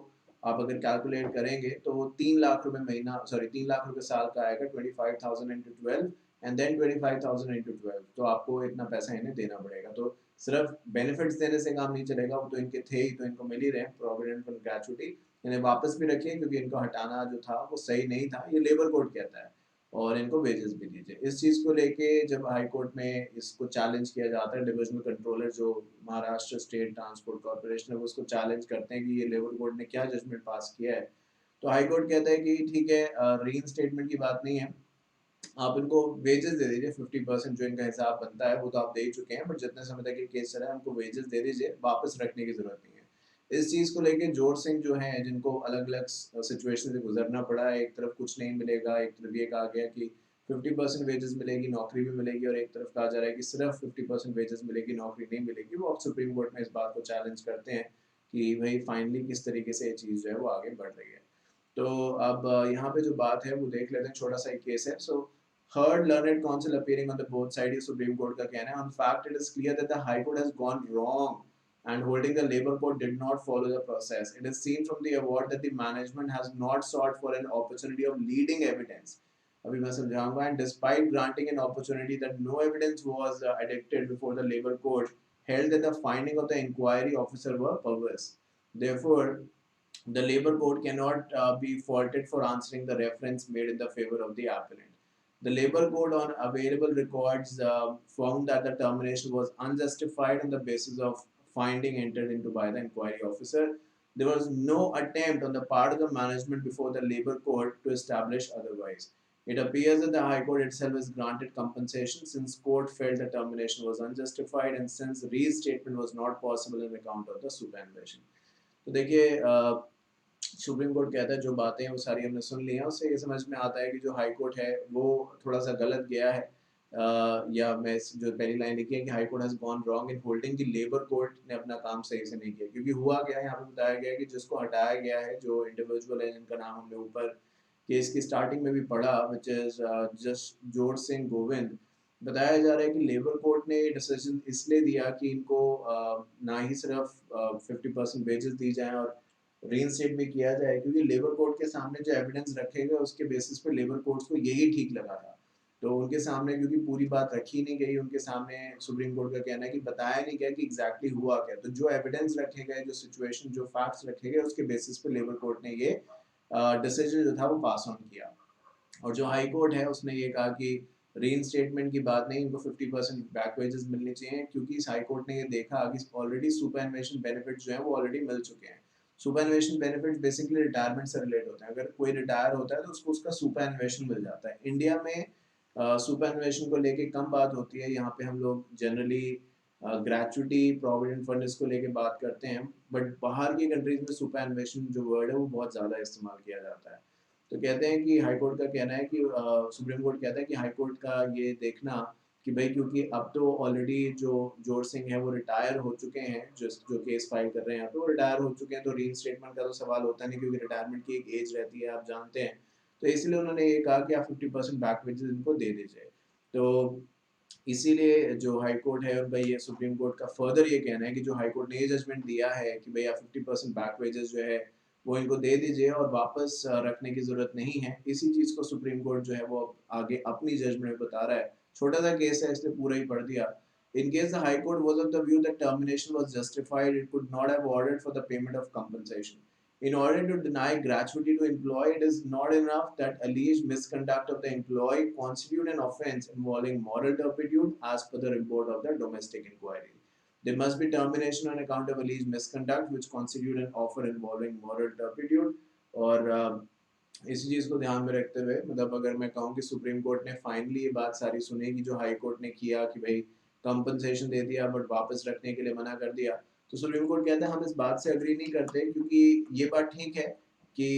आप अगर कैलकुलेट करेंगे तो वो 3 लाख रुपये महीना, सॉरी 3 लाख रुपये साल का आएगा, 25,000 इंटू 12 एंड देन 25,000 इंटू 12, तो आपको इतना पैसा इन्हें देना पड़ेगा। तो सिर्फ बेनिफिट्स देने से काम नहीं चलेगा, वो तो इनके थे ही, तो इनको मिल ही रहे प्रोविडेंट फंड ग्रेचुटी, इन्हें वापस भी रखिए क्योंकि इनको हटाना जो था वो सही नहीं था, ये लेबर कोड कहता है, और इनको वेजेस भी दीजिए। इस चीज़ को लेके जब हाई कोर्ट में इसको चैलेंज किया जाता है, डिविजनल कंट्रोलर जो महाराष्ट्र स्टेट ट्रांसपोर्ट कॉर्पोरेशन है वो उसको चैलेंज करते हैं कि ये लेबर कोर्ट ने क्या जजमेंट पास किया है। तो हाई कोर्ट कहता है कि ठीक है, रीइंस्टेटमेंट की बात नहीं है, आप इनको वेजेस दे दीजिए, 50% जो इनका हिसाब बनता है वो तो आप दे ही चुके हैं, बट जितने समय तक ये केस चला है उनको वेजेस दे दीजिए, वापस रखने की जरूरत नहीं है। इस चीज़ को लेके जोर सिंह जो है, जिनको अलग अलग सिचुएशन से गुजरना पड़ा है, एक तरफ कुछ नहीं मिलेगा, एक तरफ ये कहा गया कि 50% वेजेस मिलेगी, नौकरी भी मिलेगी, और एक तरफ कहा जा रहा है कि सिर्फ 50% वेजेस मिलेगी, नौकरी नहीं मिलेगी। वो अब सुप्रीम कोर्ट में इस बात को चैलेंज करते हैं कि भाई फाइनली किस तरीके से ये चीज़ जो है वो आगे बढ़ रही है। तो अब यहाँ पे जो बात है वो देख लेते हैं, छोटा सा एक केस है। सो heard learned counsel appearing on the both sides of Supreme Court का कहना है, on fact it is clear that the High Court has gone wrong and holding the Labour Court did not follow the process. It is seen from the award that the management has not sought for an opportunity of leading evidence. अभी मैं समझाऊंगा, and despite granting an opportunity that no evidence was addicted before the Labour Court, held that the finding of the inquiry officer were perverse. Therefore, the labor code cannot be faulted for answering the reference made in the favor of the appellant. The labor code on available records found that the termination was unjustified on the basis of finding entered into by the inquiry officer. There was no attempt on the part of the management before the labor court to establish otherwise. It appears that the High Court itself has granted compensation since court felt the termination was unjustified and since reinstatement was not possible on account of the superannuation. तो देखिए supreme court कहता है जो बातें हैं वो सारी हमने सुन ली हैं, उससे ये समझ में आता है कि जो हाई कोर्ट है वो थोड़ा सा गलत गया है, या मैं जो पहली लाइन लिखी है कि high court has gone wrong in holding कि लेबर कोर्ट ने अपना काम सही से नहीं किया, क्योंकि हुआ क्या है यहाँ पे बताया गया है कि जिसको हटाया गया है, जो इंडिविजुअल है जिनका नाम हमने ऊपर केस की स्टार्टिंग में भी पढ़ा, विच इज जस्ट जोर सिंह गोविंद, बताया जा रहा है कि लेबर कोर्ट ने डिसीजन इसलिए दिया कि इनको ना ही सिर्फ 50% वेजेस दी जाएं और रीइंस्टेट भी किया जाए, क्योंकि लेबर कोर्ट के सामने जो एविडेंस रखे गए उसके बेसिस पे लेबर कोर्ट्स को यही ठीक लगा था। तो उनके सामने क्योंकि पूरी बात रखी नहीं गई, उनके सामने सुप्रीम कोर्ट का कहना है कि बताया नहीं गया कि एग्जैक्टली हुआ क्या, तो जो एविडेंस रखे गए, जो सिचुएशन, जो फैक्ट्स रखे गए, उसके बेसिस पे लेबर कोर्ट ने ये डिसीजन जो था वो पास ऑन किया। और जो हाई कोर्ट है उसने ये कहा कि रीइंस्टेटमेंट की बात नहीं, इनको 50% बैक वेजेस मिलने चाहिए, क्योंकि इस हाई कोर्ट ने ये देखा कि ऑलरेडी सुपरएनुएशन बेनिफिट्स जो हैं वो ऑलरेडी मिल चुके हैं। सुपरएनुएशन बेनिफिट्स बेसिकली रिटायरमेंट से रिलेट होते हैं। अगर कोई रिटायर होता है तो उसको उसका सुपरएनुएशन मिल जाता है। इंडिया में सुपरएनुएशन को लेके कम बात होती है, यहाँ पे हम लोग जनरली ग्रेचुटी प्रोविडेंट फंड इसको लेके बात करते हैं, बट बाहर की कंट्रीज में सुपरएनुएशन जो वर्ड है वो बहुत ज़्यादा इस्तेमाल किया जाता है। तो कहते हैं कि हाई कोर्ट का कहना है कि सुप्रीम कोर्ट कहता है कि हाई कोर्ट का ये देखना कि भाई क्योंकि अब तो ऑलरेडी जो जोर सिंह है वो रिटायर हो चुके हैं, जो केस फाइल कर रहे हैं तो वो रिटायर हो चुके हैं, तो रीइंस्टेटमेंट का तो सवाल होता नहीं, क्योंकि रिटायरमेंट की एक एज रहती है आप जानते हैं। तो इसलिए उन्होंने ये कहा कि आप 50% बैक वेजेस इनको दे दीजिए। तो इसीलिए जो हाई कोर्ट है, और भाई ये सुप्रीम कोर्ट का फर्दर ये कहना है कि जो हाई कोर्ट ने ये जजमेंट दिया है कि भाई आप 50% बैक वेजेस जो है वो इनको दे दीजिए और वापस रखने की जरूरत नहीं है। इसी चीज को सुप्रीम कोर्ट जो है वो आगे अपनी जजमेंट में बता रहा है। छोटा सा केस है इसलिए पूरा ही पढ़ दिया। In case the High Court was of the view that termination was justified, it could not have ordered for the payment of compensation. In order to deny gratuity to employee, it is not enough that alleged misconduct of the employee constitute an offence involving moral turpitude as per the report of the domestic inquiry. There must be termination on account of alleged misconduct which constitute an offer involving moral turpitude. और इसी चीज़ को ध्यान में रखते हुए, मतलब अगर मैं कहूँ कि सुप्रीम कोर्ट ने फाइनली ये बात सारी सुनी कि जो हाई कोर्ट ने किया कि भाई कंपनसेशन दे दिया बट वापस रखने के लिए मना कर दिया, तो सुप्रीम कोर्ट कहता है हम इस बात से अग्री नहीं करते, क्योंकि ये बात ठीक है कि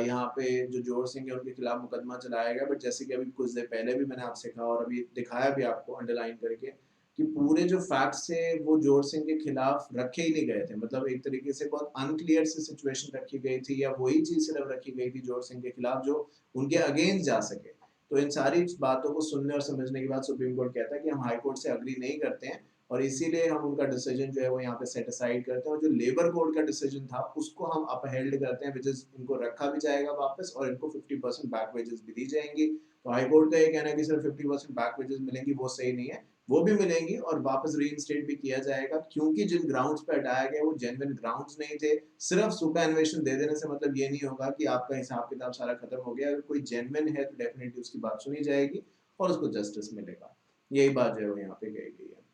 यहाँ पे जो जोर सिंह है उनके खिलाफ मुकदमा चलाया गया, बट जैसे कि अभी कुछ देर पहले भी मैंने आपसे कहा और अभी दिखाया भी आपको अंडरलाइन करके कि पूरे जो फैक्ट्स थे वो जोर सिंह के खिलाफ रखे ही नहीं गए थे, मतलब एक तरीके से बहुत अनक्लियर सी सिचुएशन रखी गई थी, या वही चीज सिर्फ रखी गई थी जोर सिंह के खिलाफ जो उनके अगेंस्ट जा सके। तो इन सारी बातों को सुनने और समझने के बाद सुप्रीम कोर्ट कहता है कि हम हाई कोर्ट से अग्री नहीं करते हैं और इसीलिए हम उनका डिसीजन जो है वो यहाँ पे सेट असाइड करते हैं, और जो लेबर कोर्ट का डिसीजन था उसको हम अपहेल्ड करते हैं, विच इज इनको रखा भी जाएगा वापस और इनको 50% बैक वेजेस भी दी जाएंगी। तो हाई कोर्ट का ये कहना है कि सिर्फ 50% बैक वेजेस मिलेंगी वो सही नहीं है, वो भी मिलेंगी और वापस रीइंस्टेट भी किया जाएगा, क्योंकि जिन ग्राउंड्स पे हटाया गया वो जेन्युइन ग्राउंड्स नहीं थे। सिर्फ सुपरएनुएशन दे देने से मतलब ये नहीं होगा कि आपका हिसाब किताब सारा खत्म हो गया। अगर कोई जेन्युइन है तो डेफिनेटली उसकी बात सुनी जाएगी और उसको जस्टिस मिलेगा। यही बात जो है वो यहाँ पे कही गई है।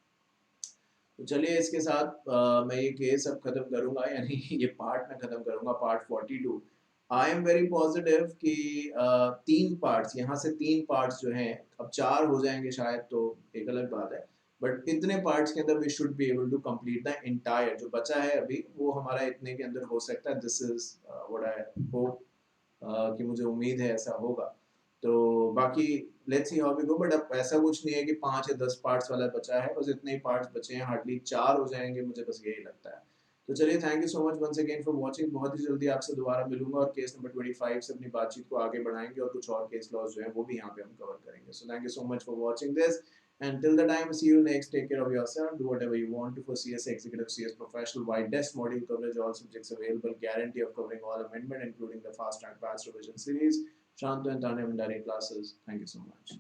तो चलिए इसके साथ मैं ये केस अब खत्म करूंगा, यानी ये पार्ट में खत्म करूंगा, part 42। I am very positive कि 3 पार्ट्स, यहाँ से 3 पार्ट्स जो हैं, अब 4 हो जाएंगे शायद तो एक अलग बात है, बट इतने पार्ट्स के अंदर we should be able to complete the entire, जो बचा है अभी वो हमारा इतने के अंदर हो सकता है। This is what I hope कि मुझे उम्मीद है ऐसा होगा। तो बाकी let's see how we go, but अब ऐसा कुछ नहीं है कि 5 या 10 पार्ट्स वाला बचा है, बस इतने ही पार्ट्स बचे हैं, हार्डली 4 हो जाएंगे, मुझे बस यही लगता है। तो चलिए thank you so much once again for watching. बहुत ही जल्दी आपसे दोबारा मिलूंगा और केस नंबर 25 से अपनी बातचीत को आगे बढ़ाएंगे और कुछ और केस लॉज जो है वो भी यहाँ पे हम कवर करेंगे। So thank you so much for watching this and till the time see you next, take care of yourself, do whatever you want to for CS executive, CS professional, wide desk module coverage, all subjects available, guarantee of covering all amendment including the fast track batch revision series, Shantu and Tanya Bhandari classes. Thank you so much.